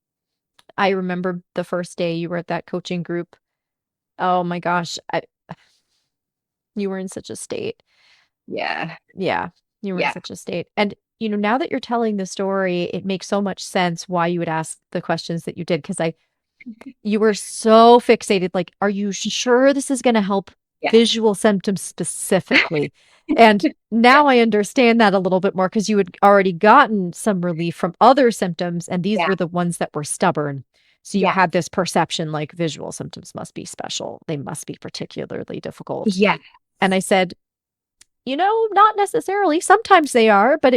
I remember the first day you were at that coaching group. Oh my gosh. You were in such a state. Yeah. Yeah, you were in Yeah. such a state. And, now that you're telling the story, it makes so much sense why you would ask the questions that you did. Because you were so fixated, like, are you sure this is going to help Yeah. visual symptoms specifically? And now I understand that a little bit more, because you had already gotten some relief from other symptoms, and these were the ones that were stubborn. So you had this perception like visual symptoms must be special. They must be particularly difficult. Yeah. And I said, not necessarily. Sometimes they are, but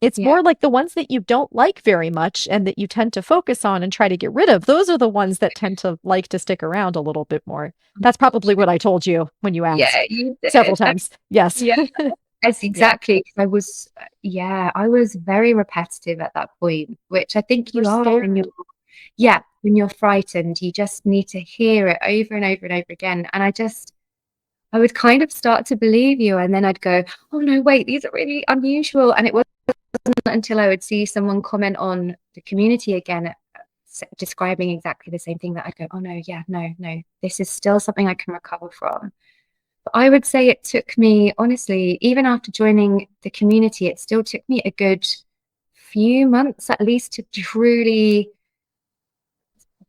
it's more like the ones that you don't like very much and that you tend to focus on and try to get rid of. Those are the ones that tend to like to stick around a little bit more. That's probably what I told you when you asked. Yeah, you did. Several times. Yes. Yeah. That's exactly. I was very repetitive at that point, which I think you are when you're frightened. You just need to hear it over and over and over again. And I would kind of start to believe you, and then I'd go, oh no, wait, these are really unusual. And it wasn't until I would see someone comment on the community again, describing exactly the same thing, that I'd go, oh no, no, this is still something I can recover from. But I would say it took me, honestly, even after joining the community, it still took me a good few months at least to truly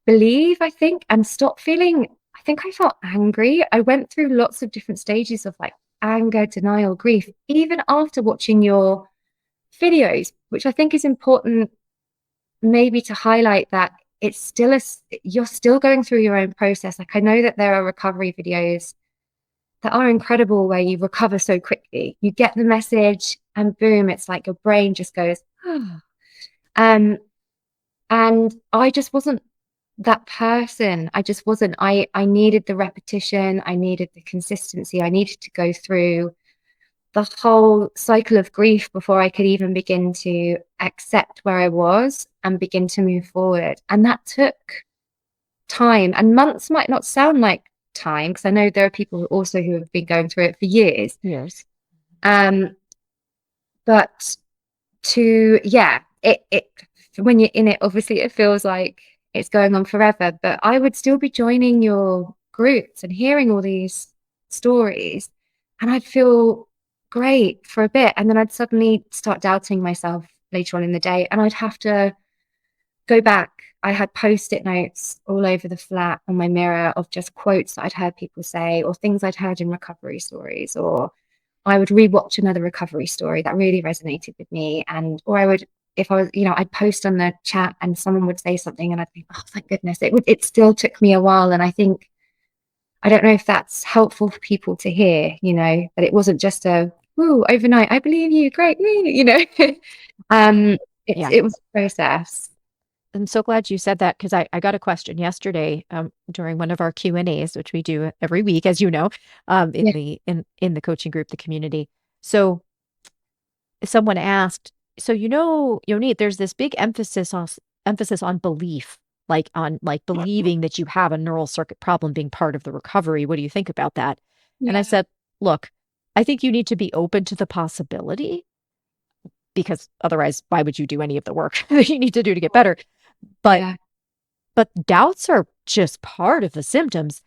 believe, I think, and stop feeling. I think I felt angry. I went through lots of different stages of like anger, denial, grief, even after watching your videos, which I think is important maybe to highlight, that it's still you're still going through your own process. Like, I know that there are recovery videos that are incredible where you recover so quickly. You get the message and boom, it's like your brain just goes, oh. And I just wasn't that person. I just wasn't. I needed the repetition. I needed the consistency. I needed to go through the whole cycle of grief before I could even begin to accept where I was and begin to move forward. And that took time, and months might not sound like time, because I know there are people who have been going through it for years. But it when you're in it, obviously it feels like it's going on forever. But I would still be joining your groups and hearing all these stories, and I'd feel great for a bit, and then I'd suddenly start doubting myself later on in the day, and I'd have to go back. I had post-it notes all over the flat on my mirror of just quotes that I'd heard people say, or things I'd heard in recovery stories, or I would rewatch another recovery story that really resonated with me, or I would if I was, I'd post on the chat and someone would say something and I'd think, oh, thank goodness. It still took me a while. And I don't know if that's helpful for people to hear, that it wasn't just a, "Ooh, overnight, I believe you, great," Yeah. it was a process. I'm so glad you said that, because I got a question yesterday during one of our Q&As, which we do every week, as you know, Yeah. in the coaching group, the community. So someone asked, so Yonit, there's this big emphasis on belief, like on like believing that you have a neural circuit problem being part of the recovery. What do you think about that? And I Yeah. said, look, I think you need to be open to the possibility, because otherwise, why would you do any of the work that you need to do to get better? But Yeah. doubts are just part of the symptoms.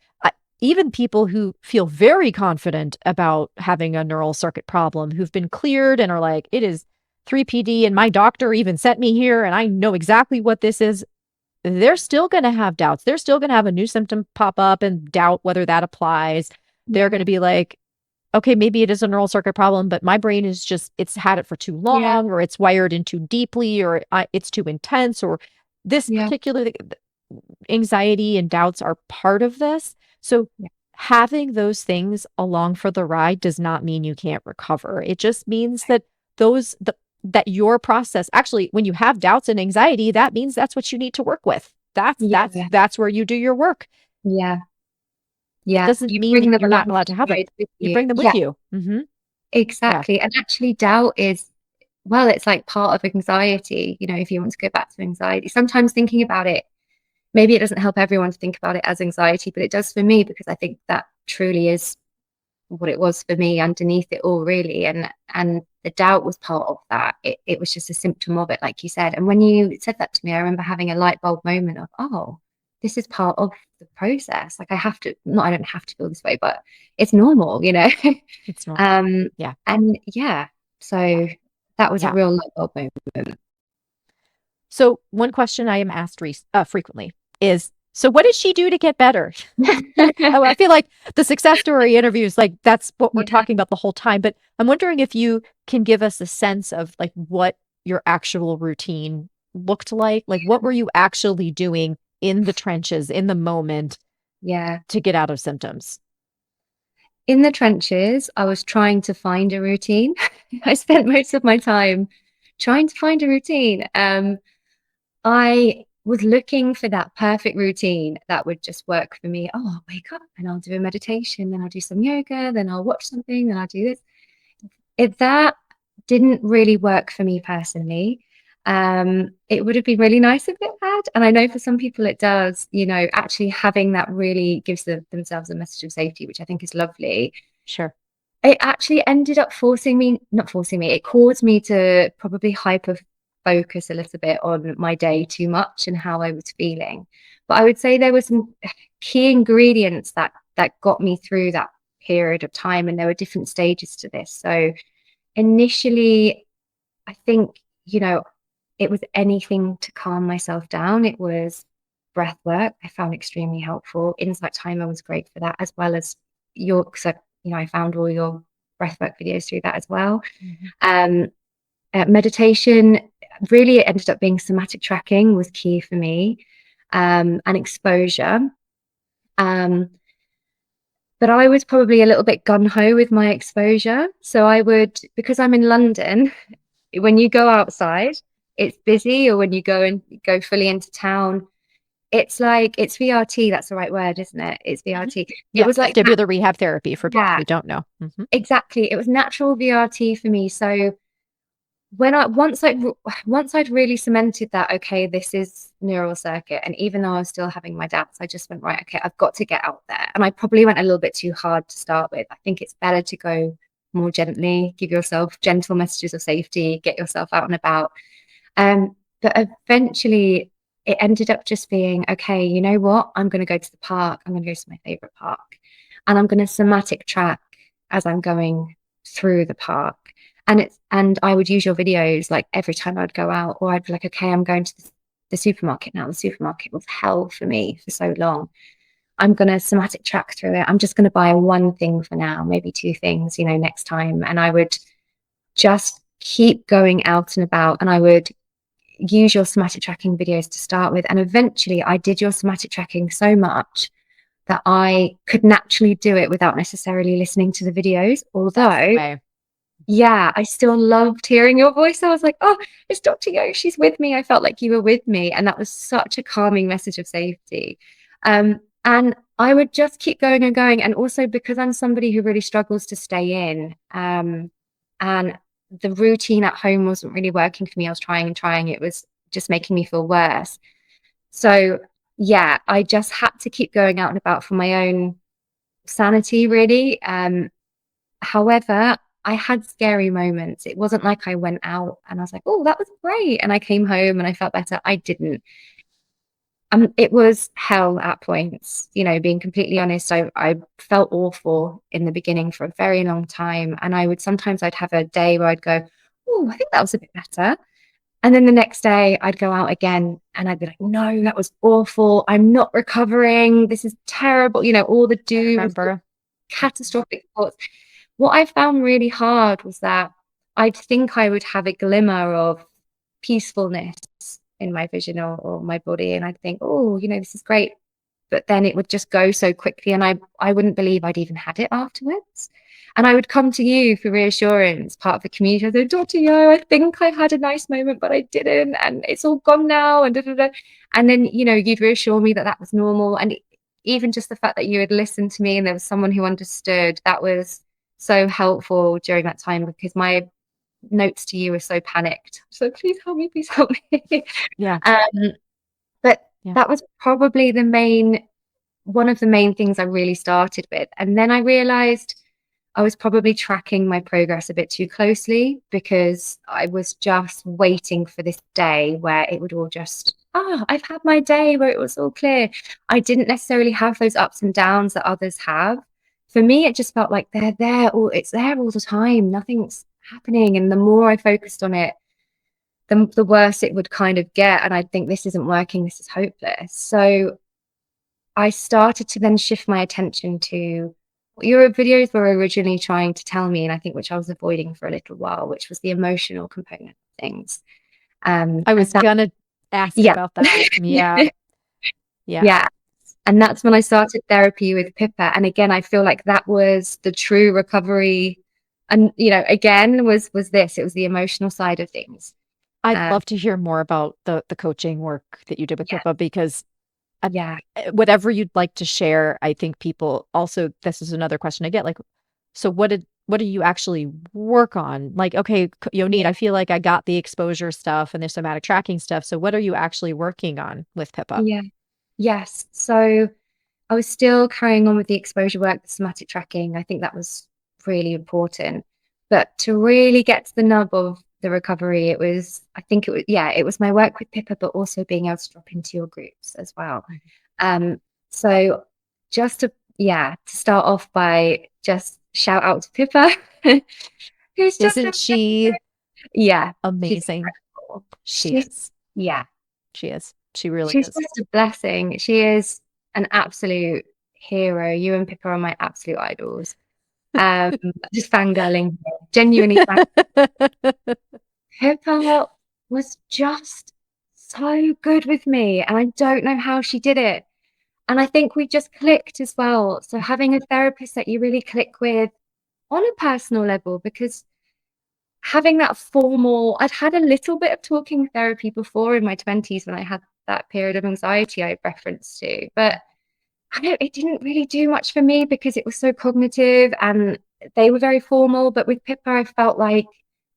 Even people who feel very confident about having a neural circuit problem, who've been cleared and are like, it is 3PD and my doctor even sent me here and I know exactly what this is, they're still going to have doubts. They're still going to have a new symptom pop up and doubt whether that applies. They're going Yeah. to be like, okay, maybe it is a neural circuit problem, but my brain is just, it's had it for too Yeah. long, or it's wired in too deeply, or it's too intense, or this Yeah. particular anxiety and doubts are part of this. So Yeah. having those things along for the ride does not mean you can't recover. It just means that that your process, actually, when you have doubts and anxiety, that means that's what you need to work with. Yeah. That's where you do your work. Yeah. It Yeah. doesn't You mean bring them you're not along allowed for to the have them. ride with You you. bring them with Yeah, you. Yeah. exactly. And actually, doubt is, well, it's like part of anxiety, if you want to go back to anxiety. Sometimes thinking about it, maybe it doesn't help everyone to think about it as anxiety, but it does for me, because I think that truly is what it was for me underneath it all, really. And the doubt was part of that. It was just a symptom of it, like you said. And when you said that to me, I remember having a light bulb moment of, oh, this is part of the process. Like, I don't have to feel this way, but it's normal. It's normal. um Yeah. and yeah, so that was a Yeah. real light bulb moment. So one question I am asked frequently is, so what did she do to get better? Oh, I feel like the success story interviews, like that's what we're Yeah. talking about the whole time. But I'm wondering if you can give us a sense of like what your actual routine looked like. Like, what were you actually doing in the trenches, in the moment, Yeah. to get out of symptoms? In the trenches, I was trying to find a routine. I spent most of my time trying to find a routine. I was looking for that perfect routine that would just work for me. Oh, I'll wake up and I'll do a meditation, then I'll do some yoga, then I'll watch something, then I'll do this. If that didn't really work for me personally, it would have been really nice if it had. And I know for some people it does, actually having that really gives themselves a message of safety, which I think is lovely. Sure. It actually ended up not forcing me, it caused me to probably hyper focus a little bit on my day too much and how I was feeling. But I would say there were some key ingredients that got me through that period of time, and there were different stages to this. So initially, I think, it was anything to calm myself down. It was breath work. I found extremely helpful. Insight Timer was great for that, as well as I found all your breathwork videos through that as well. Mhm. Meditation, really, it ended up being somatic tracking was key for me, and exposure. But I was probably a little bit gun-ho with my exposure. So because I'm in London, when you go outside, it's busy, or when you go fully into town, it's like, it's VRT. That's the right word, isn't it? It's Mhm. VRT. It Yeah. was like that. Vestibular rehab therapy for people Yeah, who don't know. exactly. It was natural VRT for me. So when once I'd really cemented that, okay, this is neural circuit, and even though I was still having my doubts, I just went, right, okay, I've got to get out there. And I probably went a little bit too hard to start with. I think it's better to go more gently, give yourself gentle messages of safety, get yourself out and about. But eventually it ended up just being, okay, you know what? I'm going to go to the park. I'm going to go to my favorite park, and I'm going to somatic track as I'm going through the park. And I would use your videos like every time I'd go out, or I'd be like, okay, I'm going to the supermarket now. The supermarket was hell for me for so long. I'm going to somatic track through it. I'm just going to buy one thing for now, maybe two things, next time. And I would just keep going out and about, and I would use your somatic tracking videos to start with. And eventually I did your somatic tracking so much that I could naturally do it without necessarily listening to the videos. Although, yeah, I still loved hearing your voice. I was like, oh, it's Dr. Yo, she's with me. I felt like you were with me. And that was such a calming message of safety. And I would just keep going and going. And also because I'm somebody who really struggles to stay in, and the routine at home wasn't really working for me. I was trying and trying. It was just making me feel worse. So yeah, I just had to keep going out and about for my own sanity, really. However, I had scary moments. It wasn't like I went out and I was like, oh, that was great. And I came home and I felt better. I didn't. It was hell at points, being completely honest. I felt awful in the beginning for a very long time. And I'd have a day where I'd go, oh, I think that was a bit better. And then the next day I'd go out again and I'd be like, no, that was awful. I'm not recovering. This is terrible. All the doom, catastrophic thoughts. What I found really hard was that I'd think I would have a glimmer of peacefulness in my vision or my body. And I'd think, oh, this is great. But then it would just go so quickly. And I wouldn't believe I'd even had it afterwards. And I would come to you for reassurance, part of the community. I'd say, Dr. Yo, I think I had a nice moment, but I didn't. And it's all gone now. And da, da, da. And then, you'd reassure me that that was normal. And even just the fact that you had listened to me and there was someone who understood, that was so helpful during that time, because my notes to you were so panicked. So please help me. Yeah. But that was probably one of the main things I really started with. And then I realized I was probably tracking my progress a bit too closely, because I was just waiting for this day where it would all just, I've had my day where it was all clear. I didn't necessarily have those ups and downs that others have. For me, it just felt like it's there all the time. Nothing's happening. And the more I focused on it, the worse it would kind of get. And I'd think, this isn't working. This is hopeless. So I started to then shift my attention to what your videos were originally trying to tell me, and I think which I was avoiding for a little while, which was the emotional component of things. I was gonna ask about that. Yeah. And that's when I started therapy with Pippa. And again, I feel like that was the true recovery. And again, was this. It was the emotional side of things. I'd love to hear more about the coaching work that you did with Pippa, because whatever you'd like to share, I think people also, this is another question I get, like, so what do you actually work on? Like, okay, Yonit, I feel like I got the exposure stuff and the somatic tracking stuff. So what are you actually working on with Pippa? Yes. So I was still carrying on with the exposure work, the somatic tracking. I think that was really important. But to really get to the nub of the recovery, it was my work with Pippa, but also being able to drop into your groups as well. So just to start off by just shout out to Pippa. Isn't she amazing? She is. Yeah. She is. She really She's is. just a blessing. She is an absolute hero. You and Pippa are my absolute idols. Just fangirling, genuinely fangirling. Pippa was just so good with me, and I don't know how she did it. And I think we just clicked as well. So having a therapist that you really click with on a personal level, because having that formal, I'd had a little bit of talking therapy before in my 20s when I had that period of anxiety I referenced to, but it didn't really do much for me because it was so cognitive and they were very formal. But with Pippa, I felt like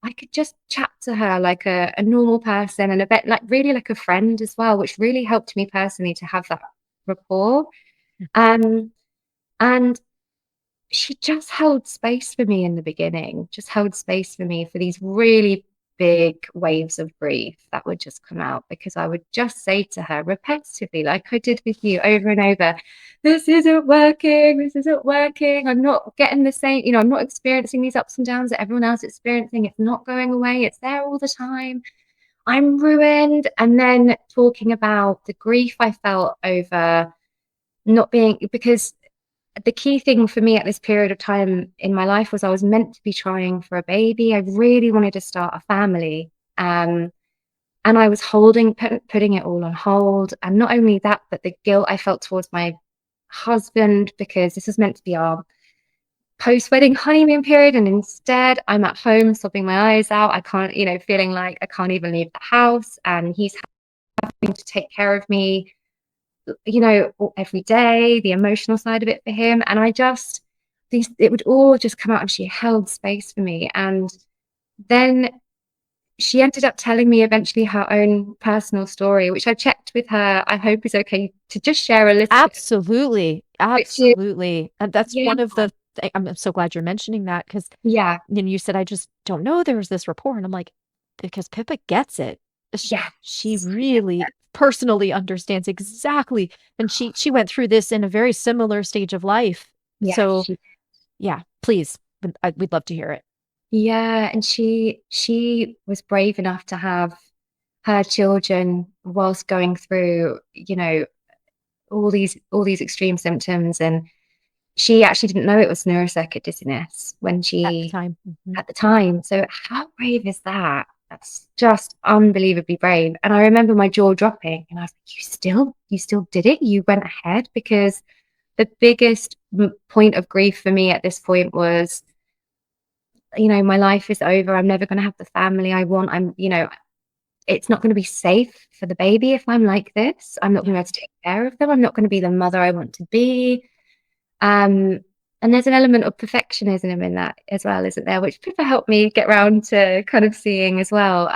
I could just chat to her like a normal person, and a bit like really like a friend as well, which really helped me personally to have that rapport. And she just held space for me in the beginning, just held space for me for these really big waves of grief that would just come out, because I would just say to her repetitively, like I did with you over and over, this isn't working, I'm not getting the same, I'm not experiencing these ups and downs that everyone else is experiencing, it's not going away, it's there all the time, I'm ruined. And then talking about the grief I felt over not being, because the key thing for me at this period of time in my life was I was meant to be trying for a baby. I really wanted to start a family. And And I was putting it all on hold. And not only that, but the guilt I felt towards my husband, because this was meant to be our post-wedding honeymoon period. And instead I'm at home sobbing my eyes out. I can't, feeling like I can't even leave the house. And he's having to take care of me, every day, the emotional side of it for him. And it would all just come out, and she held space for me. And then she ended up telling me eventually her own personal story, which I checked with her. I hope is okay to just share a little Absolutely. bit, which is, Absolutely. And that's yeah, one of the I'm so glad you're mentioning that because yeah, you said I just don't know there was this rapport and I'm like because Pippa gets it. She yes, really personally understands exactly and she went through this in a very similar stage of life. yeah, So, yeah, please. We'd love to hear it. yeah. And she was brave enough to have her children whilst going through, all these extreme symptoms. And she actually didn't know it was neurocircuit dizziness when At the she time. at the time. So how brave is that? That's just unbelievably brave. And I remember my jaw dropping, and I was like, you still did it? You went ahead? Because the biggest point of grief for me at this point was, my life is over. I'm never going to have the family I want. It's not going to be safe for the baby if I'm like this. I'm not going to be able to take care of them. I'm not going to be the mother I want to be. And there's an element of perfectionism in that as well, isn't there? Which Pippa helped me get around to kind of seeing as well.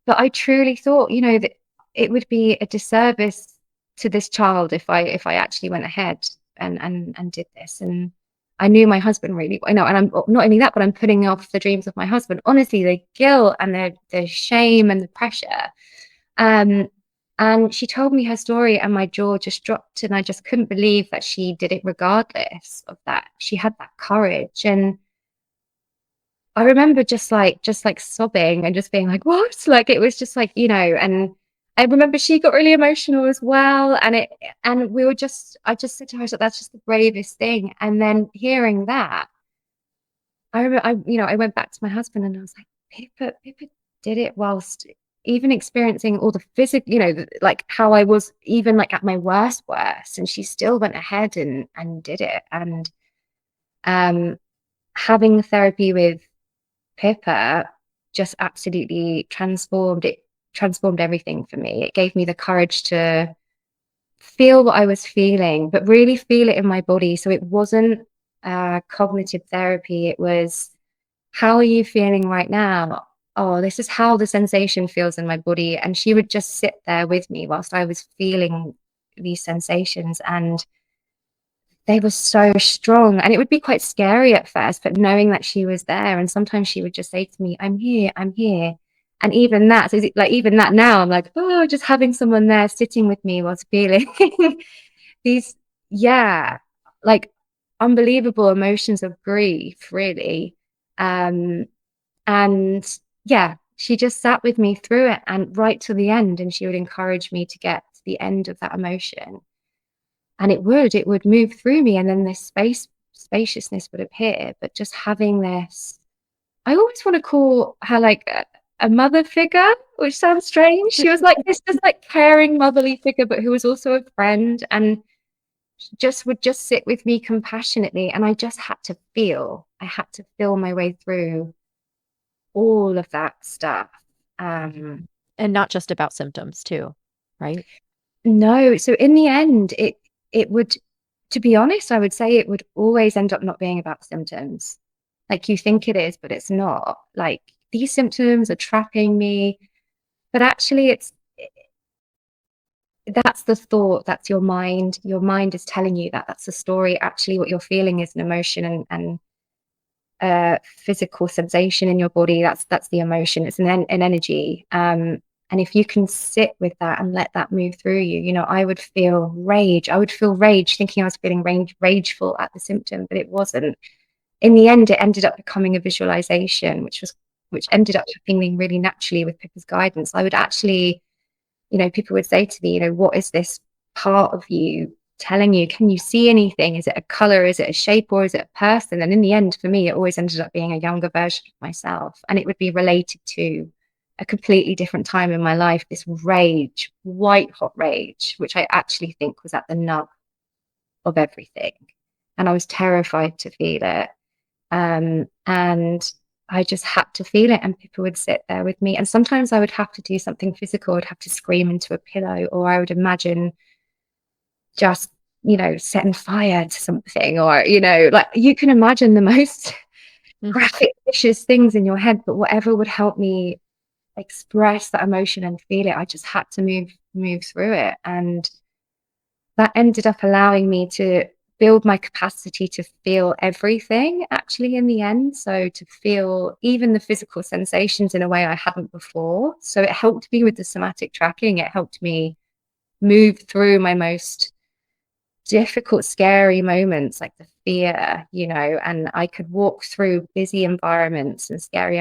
But I truly thought, that it would be a disservice to this child if I actually went ahead and did this. And I knew my husband really, and I'm not only that, but I'm putting off the dreams of my husband. Honestly, the guilt and the shame and the pressure. Um, and she told me her story, and my jaw just dropped, and I just couldn't believe that she did it regardless of that. She had that courage. And I remember just like sobbing and just being like, what? Like it was just like, and I remember she got really emotional as well. And I just said to her, so that's just the bravest thing. And then hearing that, I remember I went back to my husband and I was like, Pippa did it whilst even experiencing all the physical, like how I was even like at my worst, and she still went ahead and did it. And um having the therapy with Pippa just absolutely transformed everything for me. It gave me the courage to feel what I was feeling, but really feel it in my body. So it wasn't cognitive therapy. It was, how are you feeling right now? Oh, this is how the sensation feels in my body. And she would just sit there with me whilst I was feeling these sensations. And they were so strong, and it would be quite scary at first, but knowing that she was there. And sometimes she would just say to me, I'm here, I'm here. And even that, so like even that now, I'm like, oh, just having someone there sitting with me whilst feeling these, yeah, like unbelievable emotions of grief, really. um and yeah, she just sat with me through it, and right to the end, and she would encourage me to get to the end of that emotion, and it would move through me, and then this spaciousness would appear. But just having this, I always want to call her like a mother figure, which sounds strange. She was like this just like caring motherly figure, but who was also a friend, and just would just sit with me compassionately. And I just had to feel my way through all of that stuff. And not just about symptoms too, right? No, so in the end, it would, to be honest, I would say it would always end up not being about symptoms. Like you think it is, but it's not. Like these symptoms are trapping me, but actually that's the thought, that's your mind. Your mind is telling you that that's the story. Actually, what you're feeling is an emotion, and physical sensation in your body. That's the emotion. It's an energy. And if you can sit with that and let that move through you, I would feel rage. I would feel rage thinking I was feeling rageful at the symptom, but it wasn't. In the end, it ended up becoming a visualization, which ended up happening really naturally with Pippa's guidance. I would actually, people would say to me, what is this part of you telling you? Can you see anything? Is it a color? Is it a shape? Or is it a person? And in the end, for me, it always ended up being a younger version of myself, and it would be related to a completely different time in my life, this rage, white hot rage, which I actually think was at the nub of everything. And I was terrified to feel it. And I just had to feel it. And Pippa would sit there with me. And sometimes I would have to do something physical. I'd have to scream into a pillow, or I would imagine just, setting fire to something, or, like you can imagine the most graphic, vicious things in your head, but whatever would help me express that emotion and feel it, I just had to move through it. And that ended up allowing me to build my capacity to feel everything actually in the end. So to feel even the physical sensations in a way I hadn't before. So it helped me with the somatic tracking. It helped me move through my most difficult, scary moments, like the fear, and I could walk through busy environments and scary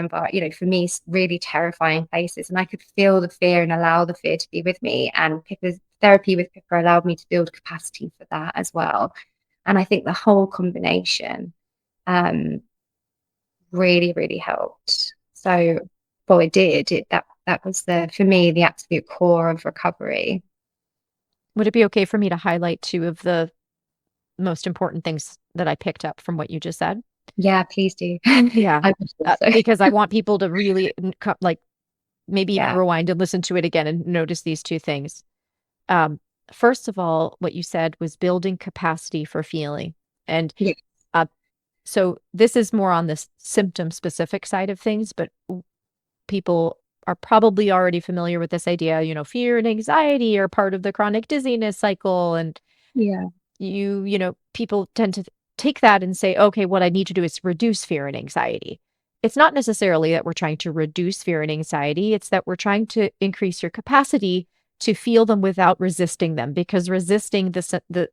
for me, really terrifying places. And I could feel the fear and allow the fear to be with me. And Pippa's therapy with Pippa allowed me to build capacity for that as well. And I think the whole combination really, really helped. So, well, it did. That was for me, the absolute core of recovery. Would it be okay for me to highlight two of the most important things that I picked up from what you just said? Yeah, please do. Yeah. I wish so. Because I want people to really maybe even Yeah. rewind and listen to it again and notice these two things. First of all, what you said was building capacity for feeling. And Yeah. so this is more on the symptom specific side of things, but people are probably already familiar with this idea, fear and anxiety are part of the chronic dizziness cycle. And Yeah. people tend to take that and say, okay, what I need to do is reduce fear and anxiety. It's not necessarily that we're trying to reduce fear and anxiety. It's that we're trying to increase your capacity to feel them without resisting them, because resisting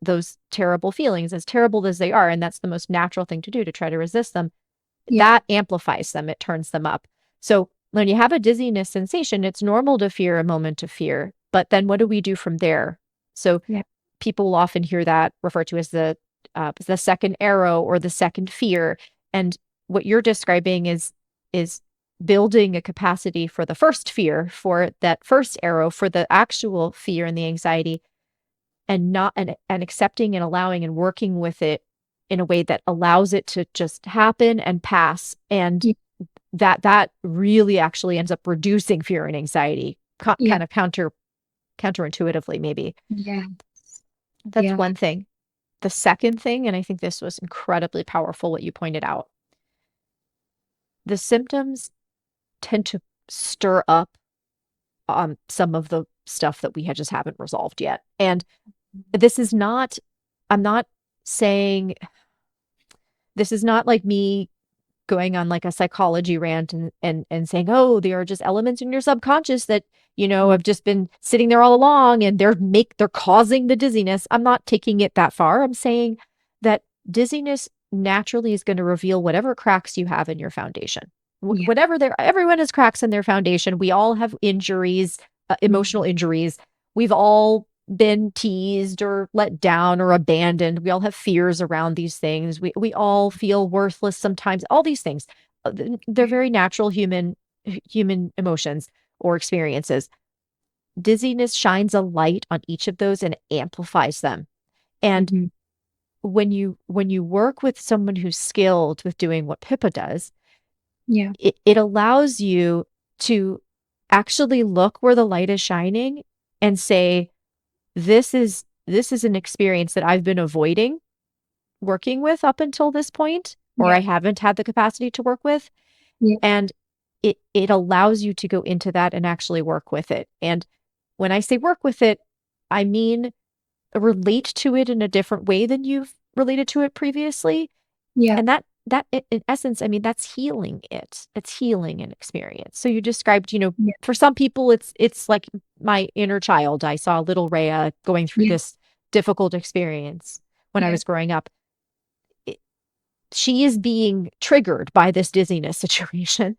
those terrible feelings, as terrible as they are, and that's the most natural thing to do, to try to resist them, Yeah. that amplifies them. It turns them up. So when you have a dizziness sensation, it's normal to fear a moment of fear, but then what do we do from there? So Yeah. people will often hear that referred to as the second arrow or the second fear. And what you're describing is building a capacity for the first fear, for that first arrow, for the actual fear and the anxiety, and not and accepting and allowing and working with it in a way that allows it to just happen and pass. And Yeah. that really actually ends up reducing fear and anxiety, Yeah. kind of counterintuitively, maybe. Yeah. That's Yeah. one thing. The second thing, and I think this was incredibly powerful, what you pointed out, the symptoms tend to stir up some of the stuff that we just haven't resolved yet. And this is not, I'm not saying, this is not like me going on like a psychology rant and saying, oh, there are just elements in your subconscious that, have just been sitting there all along and they're causing the dizziness. I'm not taking it that far. I'm saying that dizziness naturally is going to reveal whatever cracks you have in your foundation. Yeah. Everyone has cracks in their foundation. We all have injuries, emotional injuries. We've all been teased or let down or abandoned. We all have fears around these things. We all feel worthless sometimes. All these things, they're very natural human emotions or experiences. Dizziness shines a light on each of those and amplifies them. And Mhm. when you work with someone who's skilled with doing what Pippa does, Yeah. it allows you to actually look where the light is shining and say, this is an experience that I've been avoiding working with up until this point, or I Yeah. haven't had the capacity to work with. Yeah. And it allows you to go into that and actually work with it. And when I say work with it, I mean relate to it in a different way than you've related to it previously. Yeah. And in essence, I mean, that's healing it. It's healing an experience. So you described, Yeah. for some people, it's like my inner child. I saw little Rhea going through Yeah. this difficult experience when I Yeah. was growing up. She is being triggered by this dizziness situation.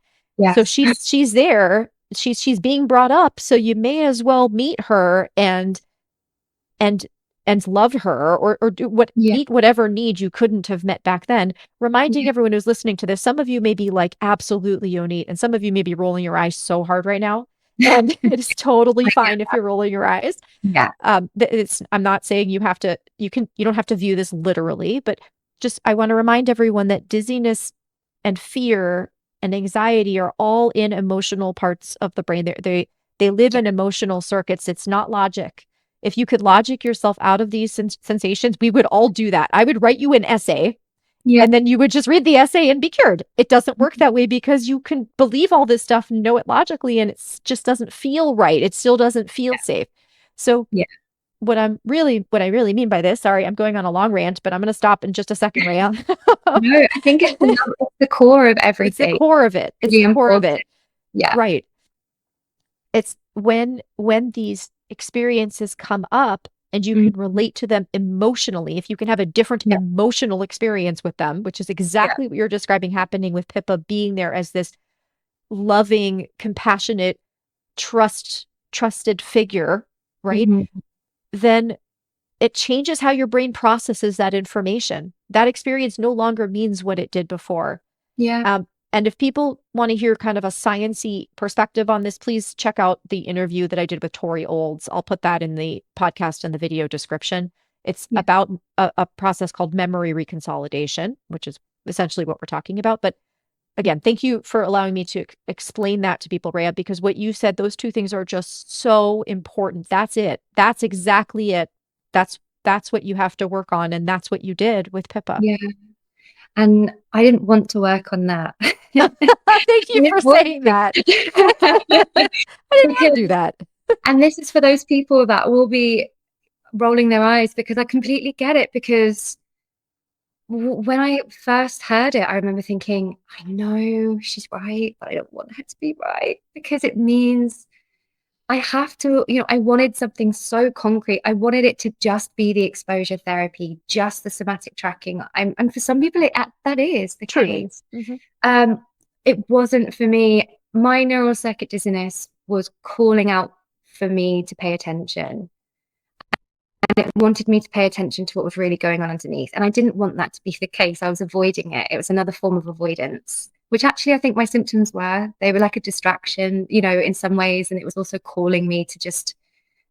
So Yes. she's there. She's being brought up. So you may as well meet her and and love her, or do what, Yeah. meet whatever need you couldn't have met back then. Reminding Yeah. everyone who's listening to this, some of you may be like, absolutely, Yonit, and some of you may be rolling your eyes so hard right now. And it's totally I get fine if that. you're rolling your eyes. Yeah. I'm not saying you don't have to view this literally, but just, I want to remind everyone that dizziness and fear and anxiety are all in emotional parts of the brain. They live Yeah. in emotional circuits. It's not logic. If you could logic yourself out of these sensations, we would all do that. I would write you an essay, Yeah. and then you would just read the essay and be cured. It doesn't work that way, because you can believe all this stuff and know it logically, and it just doesn't feel right. It still doesn't feel safe. So Yeah. what I really mean by this, sorry, I'm going on a long rant, but I'm going to stop in just a second, Rhea. No, I think it's the core of It's the everything. core of it. It's Really the core of important. it. Yeah. Right. It's when these experiences come up and you can Mhm. relate to them emotionally, if you can have a different Yeah. emotional experience with them, which is Yeah. exactly what you're describing happening with Pippa, being there as this loving, compassionate, trusted figure, right? Mhm. Then it changes how your brain processes that information. That experience no longer means what it did before. Yeah. And if people want to hear kind of a sciencey perspective on this, please check out the interview that I did with Tori Olds. I'll put that in the podcast and the video description. It's Yeah. about a process called memory reconsolidation, which is essentially what we're talking about. But again, thank you for allowing me to explain that to people, Rhea, because what you said, those two things are just so important. That's it. That's exactly it. That's what you have to work on, and that's what you did with Pippa. Yeah. And I didn't want to work on that. Thank you for saying that. I didn't want to Because, do that. and this is for those people that will be rolling their eyes, because I completely get it. Because when I first heard it, I remember thinking, I know she's right, but I don't want her to be right, because it means I have to, I wanted something so concrete. I wanted it to just be the exposure therapy, just the somatic tracking. And for some people, that is the Truly. case. Mm-hmm. It wasn't for me. My neural circuit dizziness was calling out for me to pay attention. And it wanted me to pay attention to what was really going on underneath. And I didn't want that to be the case. I was avoiding it. It was another form of avoidance, which actually I think my symptoms were. They were like a distraction, in some ways. And it was also calling me to just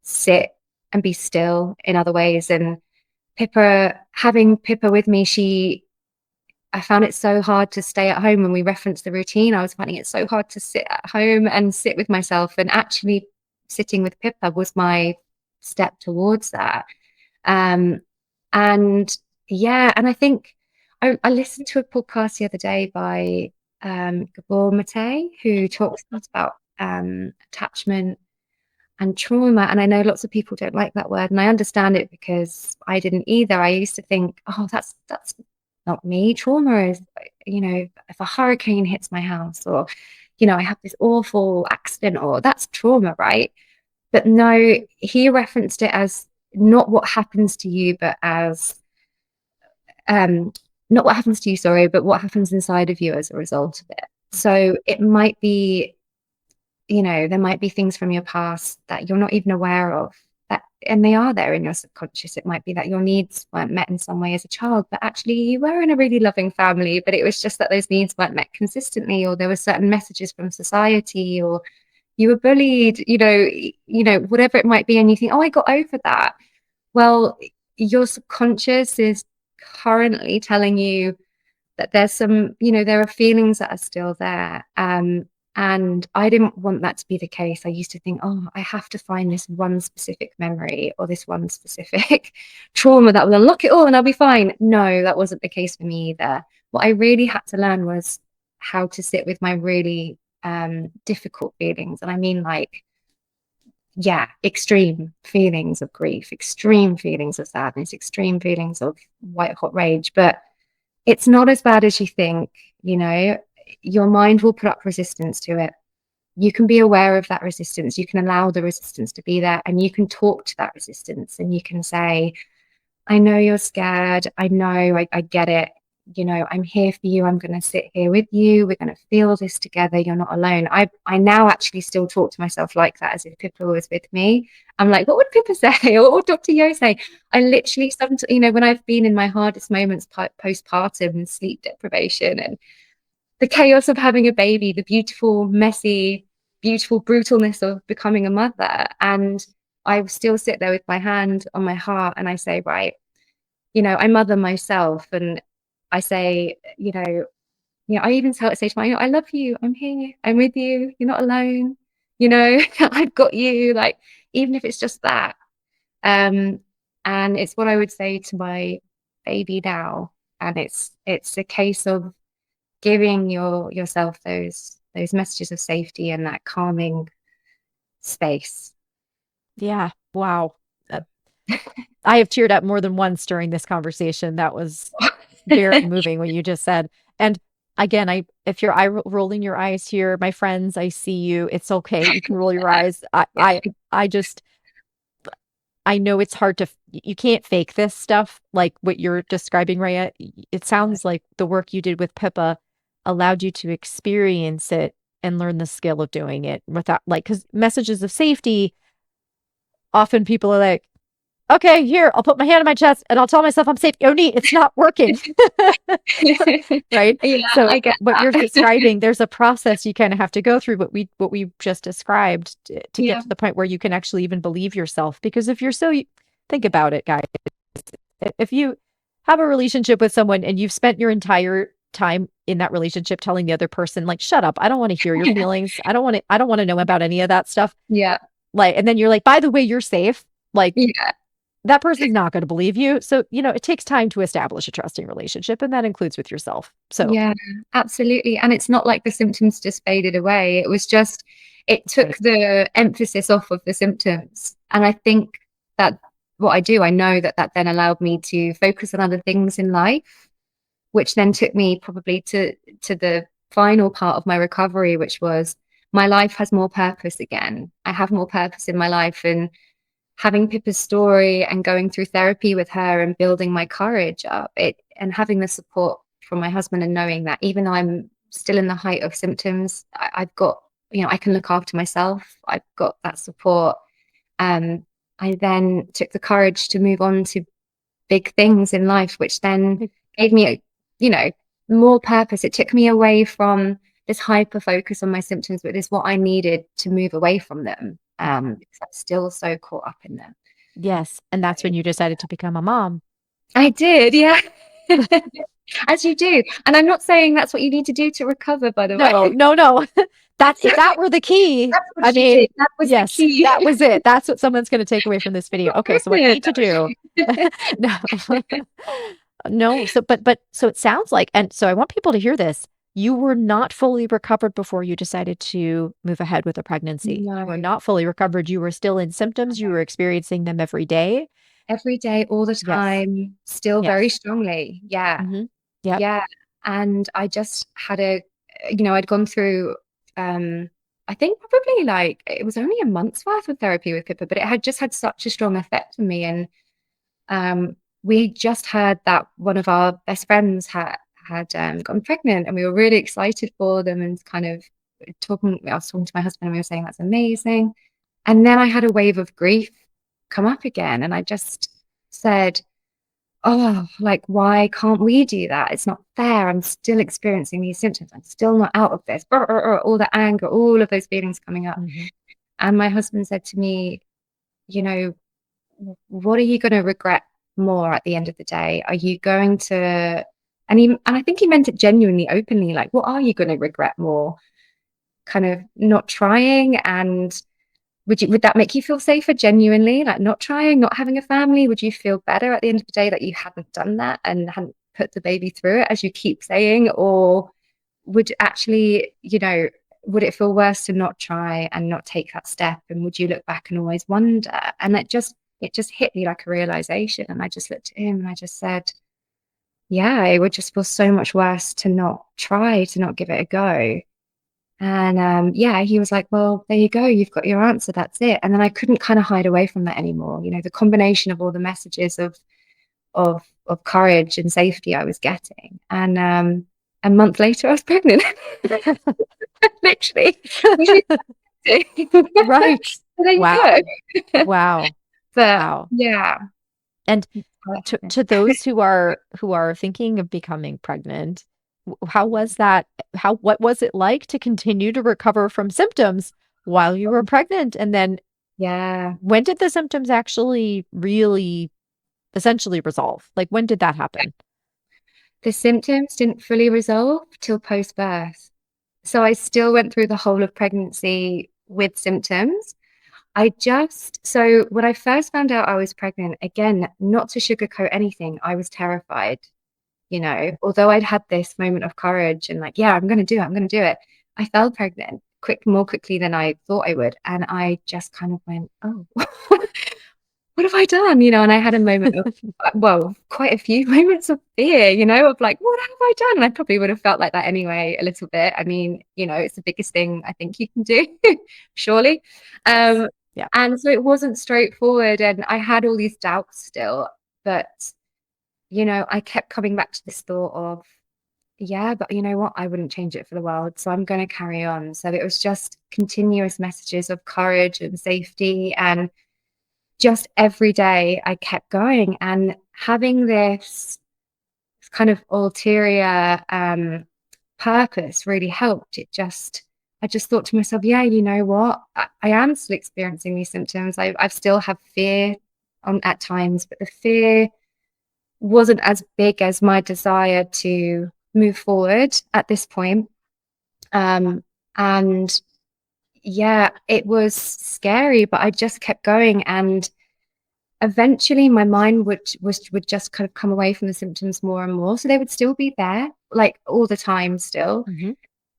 sit and be still in other ways. And having Pippa with me, I found it so hard to stay at home. When we referenced the routine, I was finding it so hard to sit at home and sit with myself. And actually, sitting with Pippa was my step towards that. Um, and yeah, and I think I listened to a podcast the other day by Gabor Mate, who talks a lot about attachment and trauma. And I know lots of people don't like that word, and I understand it, because I didn't either. I used to think, oh, that's not me. Trauma is, if a hurricane hits my house, or, I have this awful accident, or that's trauma, right? But no, he referenced it as not what happens to you, but as not what happens to you, sorry, but what happens inside of you as a result of it. So it might be, there might be things from your past that you're not even aware of, and they are there in your subconscious. It might be that your needs weren't met in some way as a child, but actually you were in a really loving family, but it was just that those needs weren't met consistently, or there were certain messages from society, or you were bullied, whatever it might be, and you think, oh, I got over that. Well, your subconscious is currently telling you that there's some, there are feelings that are still there. And I didn't want that to be the case. I used to think, oh, I have to find this one specific memory or this one specific trauma that will unlock it all and I'll be fine. No, that wasn't the case for me either. What I really had to learn was how to sit with my really difficult feelings. And I mean, like, yeah, extreme feelings of grief, extreme feelings of sadness, extreme feelings of white hot rage. But it's not as bad as you think. Your mind will put up resistance to it. You can be aware of that resistance. You can allow the resistance to be there, and you can talk to that resistance, and you can say, I know you're scared. I know, I get it. I'm here for you. I'm going to sit here with you. We're going to feel this together. You're not alone. I now actually still talk to myself like that, as if Pippa was with me. I'm like, what would Pippa say? Or what would Dr. Yo say? I literally, sometimes, when I've been in my hardest moments postpartum and sleep deprivation and the chaos of having a baby, the beautiful, messy, beautiful brutalness of becoming a mother. And I still sit there with my hand on my heart and I say, right, I mother myself, and I say, I even say to my, I love you. I'm here. I'm with you. You're not alone. I've got you. Like, even if it's just that. Um, and it's what I would say to my baby now. And it's a case of giving yourself those messages of safety and that calming space. Yeah. Wow. I have teared up more than once during this conversation. That was very moving what you just said. And again, if you're rolling your eyes here, my friends, I see you. It's okay. You can roll your eyes. I just, I know it's hard to, you can't fake this stuff like what you're describing, Raya. It sounds like the work you did with Pippa allowed you to experience it and learn the skill of doing it without, like, because messages of safety, often people are like, okay, here, I'll put my hand on my chest and I'll tell myself I'm safe. Yonit, it's not working. Right? Yeah, So I get what you're that. describing, there's a process you kind of have to go through, what we just described to get Yeah, to the point where you can actually even believe yourself. Because if you're think about it, guys, if you have a relationship with someone and you've spent your entire time in that relationship telling the other person, like, shut up, I don't want to hear your feelings. I don't want to know about any of that stuff. yeah, Like, and then you're like, by the way, you're safe. Like, yeah, that person's not going to believe you. So, it takes time to establish a trusting relationship, and that includes with yourself. So, yeah, absolutely. And it's not like the symptoms just faded away. It was just, it took right. the emphasis off of the symptoms. And I think that what I do, I know that that then allowed me to focus on other things in life, which then took me probably to the final part of my recovery, which was my life has more purpose again. I have more purpose in my life, and having Pippa's story and going through therapy with her and building my courage up, it and having the support from my husband and knowing that even though I'm still in the height of symptoms, I've got, I can look after myself. I've got that support. Um, I then took the courage to move on to big things in life, which then gave me, you know, more purpose. It took me away from this hyper focus on my symptoms, but it's what I needed to move away from them. Because I'm still so caught up in them. Yes. And that's when you decided to become a mom. I did, yeah. As you do. And I'm not saying that's what you need to do to recover, by the No, way. no, no. If that were the key, That's what I she mean, did. That was the yes, key. that was it. That's what someone's going to take away from this video. Okay, so what you Brilliant. need to do. No. No, so it sounds like, and so I want people to hear this. You were not fully recovered before you decided to move ahead with a pregnancy. You were No, not fully recovered. You were still in symptoms. You were experiencing them every day. every day, all the Yes. time, still very Yes. strongly. Yeah. Yep. Yeah. And I just had I'd gone through, I think probably like it was only a month's worth of therapy with Pippa, but it had just had such a strong effect on me. And we just heard that one of our best friends had gotten pregnant, and we were really excited for them and kind of I was talking to my husband and we were saying that's amazing. And then I had a wave of grief come up again. And I just said, oh, like, why can't we do that? It's not fair. I'm still experiencing these symptoms. I'm still not out of this. All the anger, all of those feelings coming up. Mhm. And my husband said to me, you know, what are you going to regret more at the end of the day? Are you going to, and I think he meant it genuinely, openly, like, what are you going to regret more? Kind of not trying, and would that make you feel safer genuinely, like not trying, not having a family? Would you feel better at the end of the day that you hadn't done that and hadn't put the baby through it, as you keep saying? Or would actually, would it feel worse to not try and not take that step? And would you look back and always wonder? And it just hit me like a realization. And I just looked at him and I just said, yeah, it would just feel so much worse to not try, to not give it a go. And yeah, he was like, well, there you go. You've got your answer. That's it. And then I couldn't kind of hide away from that anymore. The combination of all the messages of of courage and safety I was getting. And a month later I was pregnant. Literally. Which is Right. so there you Wow. go. Wow. But Wow. yeah. And to those who are thinking of becoming pregnant, how was that? What was it like to continue to recover from symptoms while you were pregnant? And then Yeah. when did the symptoms actually really essentially resolve? Like when did that happen? The symptoms didn't fully resolve till post-birth. So I still went through the whole of pregnancy with symptoms. So when I first found out I was pregnant, again, not to sugarcoat anything, I was terrified, although I'd had this moment of courage and like, yeah, I'm going to do it. I'm going to do it. I fell pregnant more quickly than I thought I would. And I just kind of went, oh, what have I done? And I had a moment of, well, quite a few moments of fear, of like, what have I done? And I probably would have felt like that anyway, a little bit. I mean, it's the biggest thing I think you can do, surely. Yes. Yeah. And so it wasn't straightforward. And I had all these doubts still, but, I kept coming back to this thought of, yeah, but you know what? I wouldn't change it for the world. So I'm going to carry on. So it was just continuous messages of courage and safety, and just every day I kept going, and having this kind of ulterior purpose really helped. I just thought to myself, yeah, you know what? I am still experiencing these symptoms. I still have fear at times, but the fear wasn't as big as my desire to move forward at this point. And yeah, it was scary, but I just kept going, and eventually my mind would just kind of come away from the symptoms more and more. So they would still be there, like all the time still. Mm-hmm.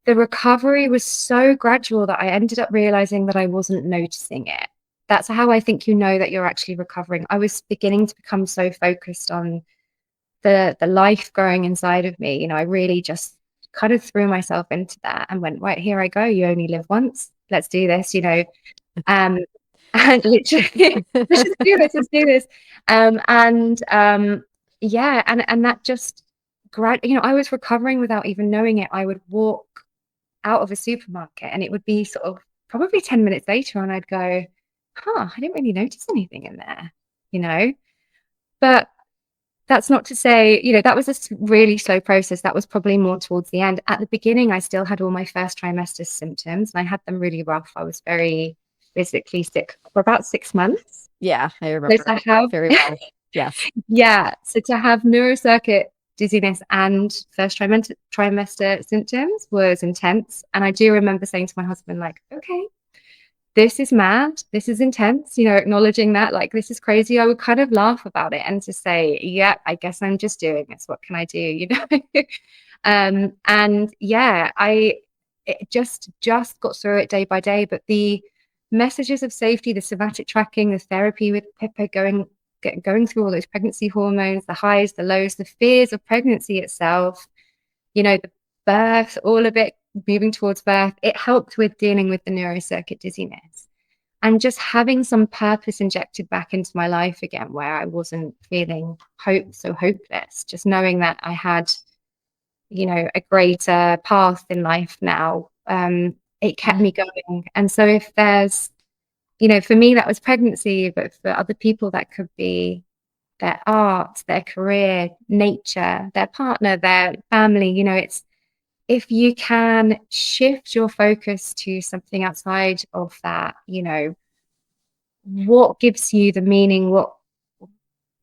The recovery was so gradual that I ended up realizing that I wasn't noticing it. That's how I think that you're actually recovering. I was beginning to become so focused on the life growing inside of me. I really just kind of threw myself into that and went, right, here I go. You only live once. Let's do this, um, and literally, let's do this. Yeah, and that just I was recovering without even knowing it. I would walk out of a supermarket and it would be sort of probably 10 minutes later, and I'd go, I didn't really notice anything in there, but that's not to say, that was a really slow process. That was probably more towards the end. At the beginning, I still had all my first trimester symptoms, and I had them really rough. I was very physically sick for about 6 months. Yeah, I So remember to have, very well. Yes. yeah, so to have neurocircuit dizziness and first trimester symptoms was intense. And I do remember saying to my husband, like, okay, this is mad, this is intense, acknowledging that, like, this is crazy. I would kind of laugh about it and to say, yeah, I guess I'm just doing this. What can I do? And yeah, it just got through it day by day. But the messages of safety, the somatic tracking, the therapy with Pippa, going through all those pregnancy hormones, the highs, the lows, the fears of pregnancy itself, the birth, all of it, moving towards birth, it helped with dealing with the neurocircuit dizziness and just having some purpose injected back into my life again, where I wasn't feeling so hopeless, just knowing that I had, a greater path in life now. It kept me going. And so if there's, for me, that was pregnancy, but for other people, that could be their art, their career, nature, their partner, their family. It's, if you can shift your focus to something outside of that, what gives you the meaning?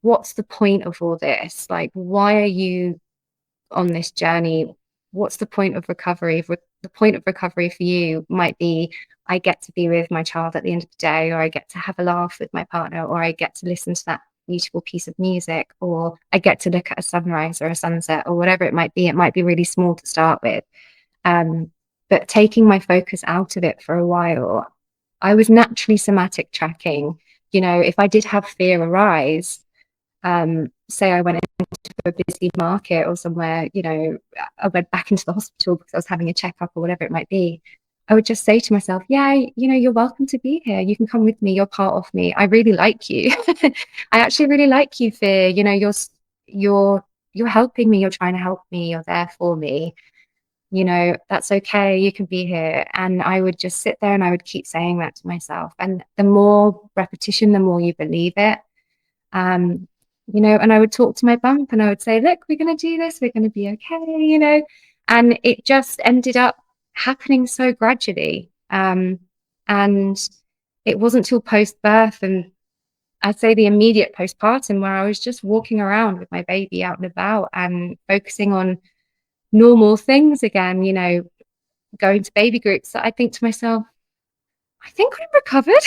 What's the point of all this? Like, why are you on this journey? What's the point of recovery? The point of recovery for you might be, I get to be with my child at the end of the day, or I get to have a laugh with my partner, or I get to listen to that beautiful piece of music, or I get to look at a sunrise or a sunset, or whatever it might be. It might be really small to start with. But taking my focus out of it for a while, I was naturally somatic tracking. If I did have fear arise, say I went into a busy market or somewhere, I went back into the hospital because I was having a checkup or whatever it might be, I would just say to myself, yeah, you're welcome to be here. You can come with me. You're part of me. I really like you. I actually really like you, Fear. you're helping me, you're trying to help me, you're there for me, that's okay, you can be here. And I would just sit there and I would keep saying that to myself. And the more repetition, the more you believe it. um and I would talk to my bump and I would say, look, we're going to do this, we're going to be okay. And it just ended up happening so gradually. And it wasn't till post birth, and I'd say the immediate postpartum, where I was just walking around with my baby out and about and focusing on normal things again, going to baby groups, that I think to myself, I think I'm recovered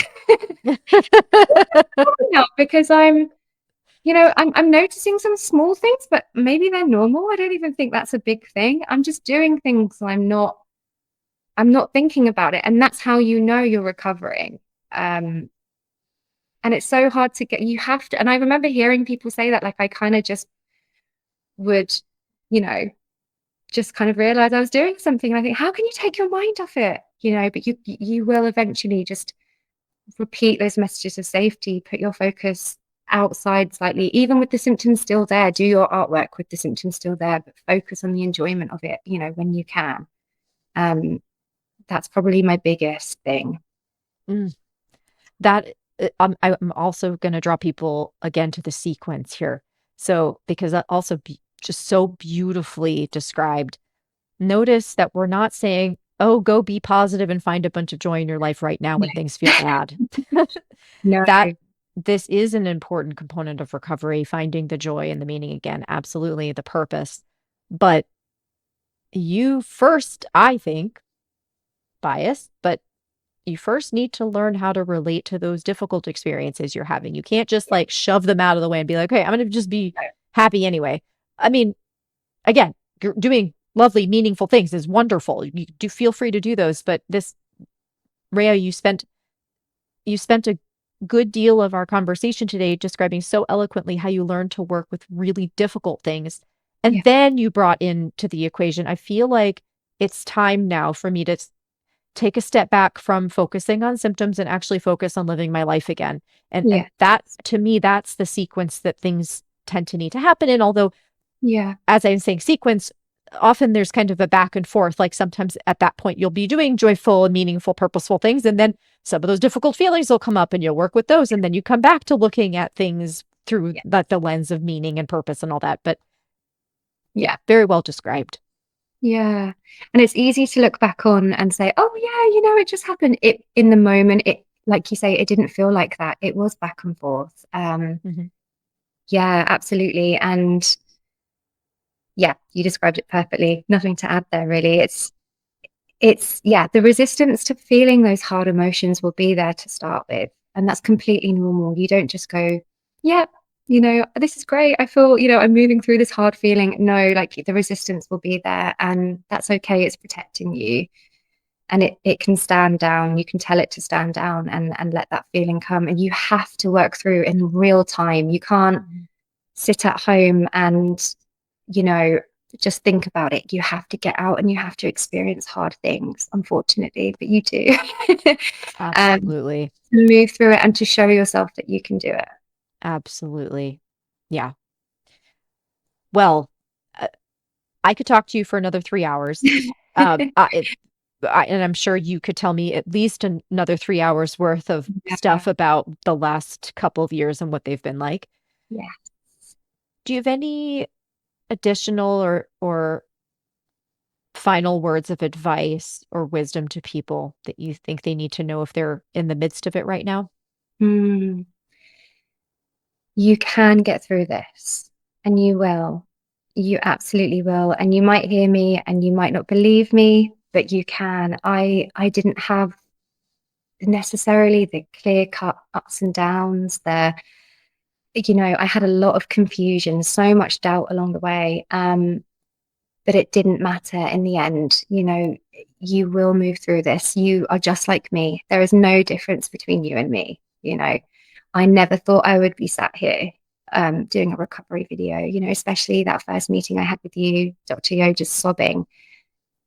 now, because I'm noticing some small things, but maybe they're normal. I don't even think that's a big thing. I'm just doing things. I'm not thinking about it. And that's how you're recovering. And it's so hard to get, you have to, and I remember hearing people say that, like, I kind of just would, you know, just kind of realize I was doing something. And I think, how can you take your mind off it? But you will eventually just repeat those messages of safety, put your focus outside slightly, even with the symptoms still there. Do your artwork with the symptoms still there, but focus on the enjoyment of it, when you can. That's probably my biggest thing. Mm. That I'm also going to draw people again to the sequence here. So, because that also just so beautifully described. Notice that we're not saying, oh, go be positive and find a bunch of joy in your life right now when things feel bad. No. That this is an important component of recovery, finding the joy and the meaning again, absolutely the purpose. But you first, I think, biased, but you first need to learn how to relate to those difficult experiences you're having. You can't just like shove them out of the way and be like, hey, I'm going to just be happy anyway. I mean, again, you're doing lovely, meaningful things is wonderful. You do feel free to do those. But this, Rhea, you spent a good deal of our conversation today describing so eloquently how you learned to work with really difficult things. And then you brought into the equation, I feel like it's time now for me to take a step back from focusing on symptoms and actually focus on living my life again. And that, to me, that's the sequence that things tend to need to happen in. Although, as I'm saying sequence, often there's kind of a back and forth. Like sometimes at that point, you'll be doing joyful and meaningful, purposeful things. And then some of those difficult feelings will come up and you'll work with those. And then you come back to looking at things through the lens of meaning and purpose and all that. But very well described. Yeah. And it's easy to look back on and say, oh yeah, it just happened. It in the moment, it, like you say, it didn't feel like that. It was back and forth. Yeah, absolutely. And yeah, you described it perfectly. Nothing to add there, really. It's the resistance to feeling those hard emotions will be there to start with. And that's completely normal. You don't just go, yeah, this is great. I feel, I'm moving through this hard feeling. No, like the resistance will be there, and that's okay. It's protecting you. And it can stand down. You can tell it to stand down and let that feeling come. And you have to work through in real time. You can't sit at home and, just think about it. You have to get out and you have to experience hard things, unfortunately, but you do. Absolutely. To move through it and to show yourself that you can do it. Absolutely. Yeah. Well, I could talk to you for another 3 hours. And I'm sure you could tell me at least another 3 hours worth of stuff about the last couple of years and what they've been like. Yeah. Do you have any additional or final words of advice or wisdom to people that you think they need to know if they're in the midst of it right now? You can get through this, and you will. You absolutely will. And you might hear me and you might not believe me, but you can. I didn't have necessarily the clear-cut ups and downs. I had a lot of confusion, so much doubt along the way. But it didn't matter in the end. You will move through this. You are just like me. There is no difference between you and me. I never thought I would be sat here doing a recovery video, especially that first meeting I had with you, Dr. Yo, just sobbing.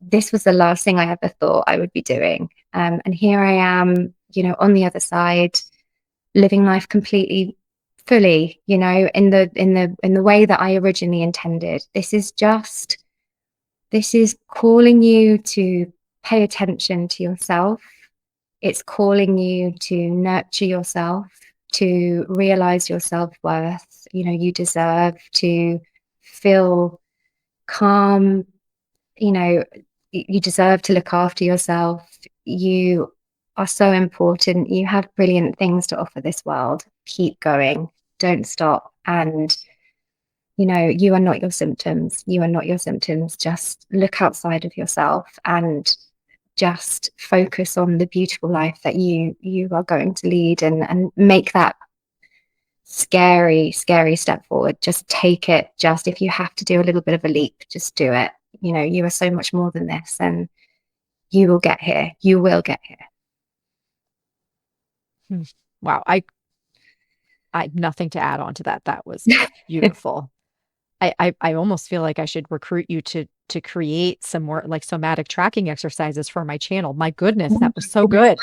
This was the last thing I ever thought I would be doing. And here I am, on the other side, living life completely fully, you know, in the way that I originally intended. This is calling you to pay attention to yourself. It's calling you to nurture yourself, to realize your self-worth. You know, you deserve to feel calm. You know, you deserve to look after yourself. You are so important. You have brilliant things to offer this world. Keep going. Don't stop. And, you know, you are not your symptoms. You are not your symptoms. Just look outside of yourself and just focus on the beautiful life that you are going to lead, and make that scary step forward. Just take it. Just, if you have to do a little bit of a leap, just do it. You know, you are so much more than this, and you will get here. You will get here. Wow. I have nothing to add on to that. That was beautiful. I almost feel like I should recruit you to create some more like somatic tracking exercises for my channel. My goodness, that was so good.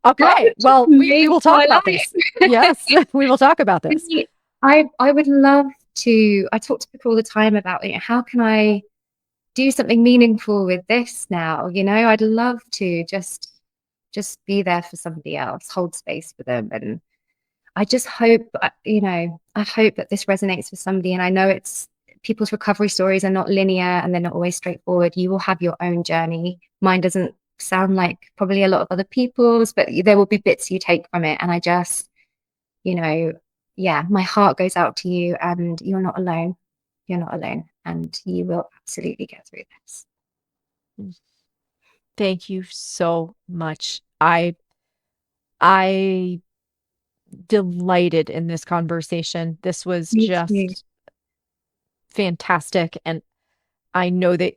Okay, well, we will talk about this. Yes, we will talk about this. I would love to. I talk to people all the time about, you know, how can I do something meaningful with this now? You know, I'd love to just be there for somebody else, hold space for them. And I just hope, you know, I hope that this resonates with somebody. And I know people's recovery stories are not linear and they're not always straightforward. You will have your own journey. Mine doesn't sound like probably a lot of other people's, but there will be bits you take from it. And I just, you know, yeah, my heart goes out to you, and you're not alone. You're not alone, and you will absolutely get through this. Thank you so much. I delighted in this conversation. This was Me just too. fantastic. And I know that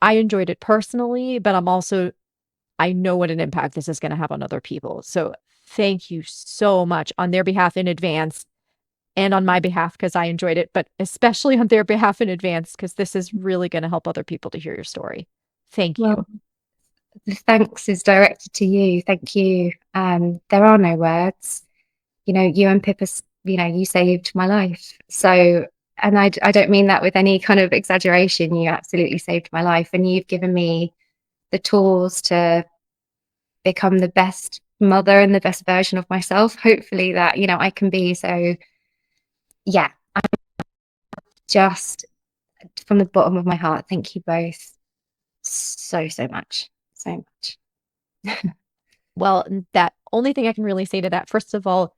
I enjoyed it personally, but I know what an impact this is going to have on other people. So thank you so much on their behalf in advance, and on my behalf, because I enjoyed it, but especially on their behalf in advance, because this is really going to help other people to hear your story. Thank you. The thanks is directed to you. Thank you. There are no words. You know, you and Pippa, you know, you saved my life. So, and I don't mean that with any kind of exaggeration. You absolutely saved my life, and you've given me the tools to become the best mother and the best version of myself, hopefully, that, you know, I can be. So yeah, I'm just, from the bottom of my heart, thank you both so much. Well, that only thing I can really say to that, first of all,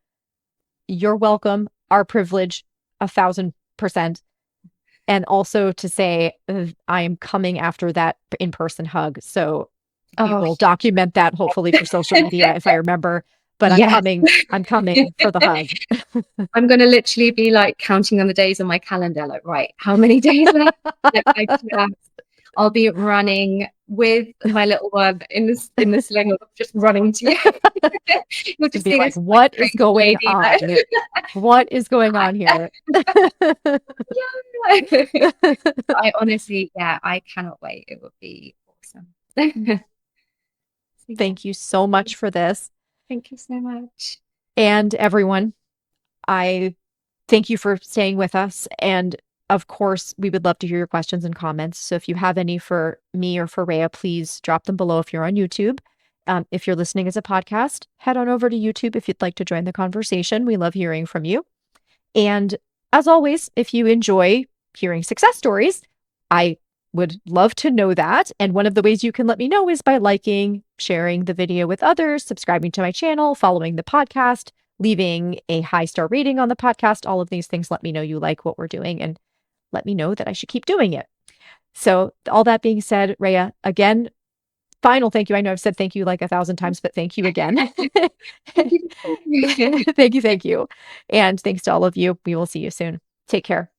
you're welcome, our privilege, 1,000%. And also to say, I am coming after that in-person hug. So we will document that hopefully for social media if I remember. But yes. I'm coming for the hug. I'm going to literally be like counting on the days on my calendar, like, right, how many days left? I'll be running with my little one in the sling, just running to you. You'll just be like, what is going on? What is going on here? I honestly, I cannot wait. It would be awesome. Thank you so much for this. Thank you so much. And everyone, I thank you for staying with us. And of course, we would love to hear your questions and comments. So if you have any for me or for Rhea, please drop them below if you're on YouTube. If you're listening as a podcast, head on over to YouTube if you'd like to join the conversation. We love hearing from you. And as always, if you enjoy hearing success stories, I would love to know that. And one of the ways you can let me know is by liking, sharing the video with others, subscribing to my channel, following the podcast, leaving a 5-star rating on the podcast. All of these things let me know you like what we're doing and let me know that I should keep doing it. So all that being said, Rhea, again, final thank you. I know I've said thank you like 1,000 times, but thank you again. Thank you. And thanks to all of you. We will see you soon. Take care.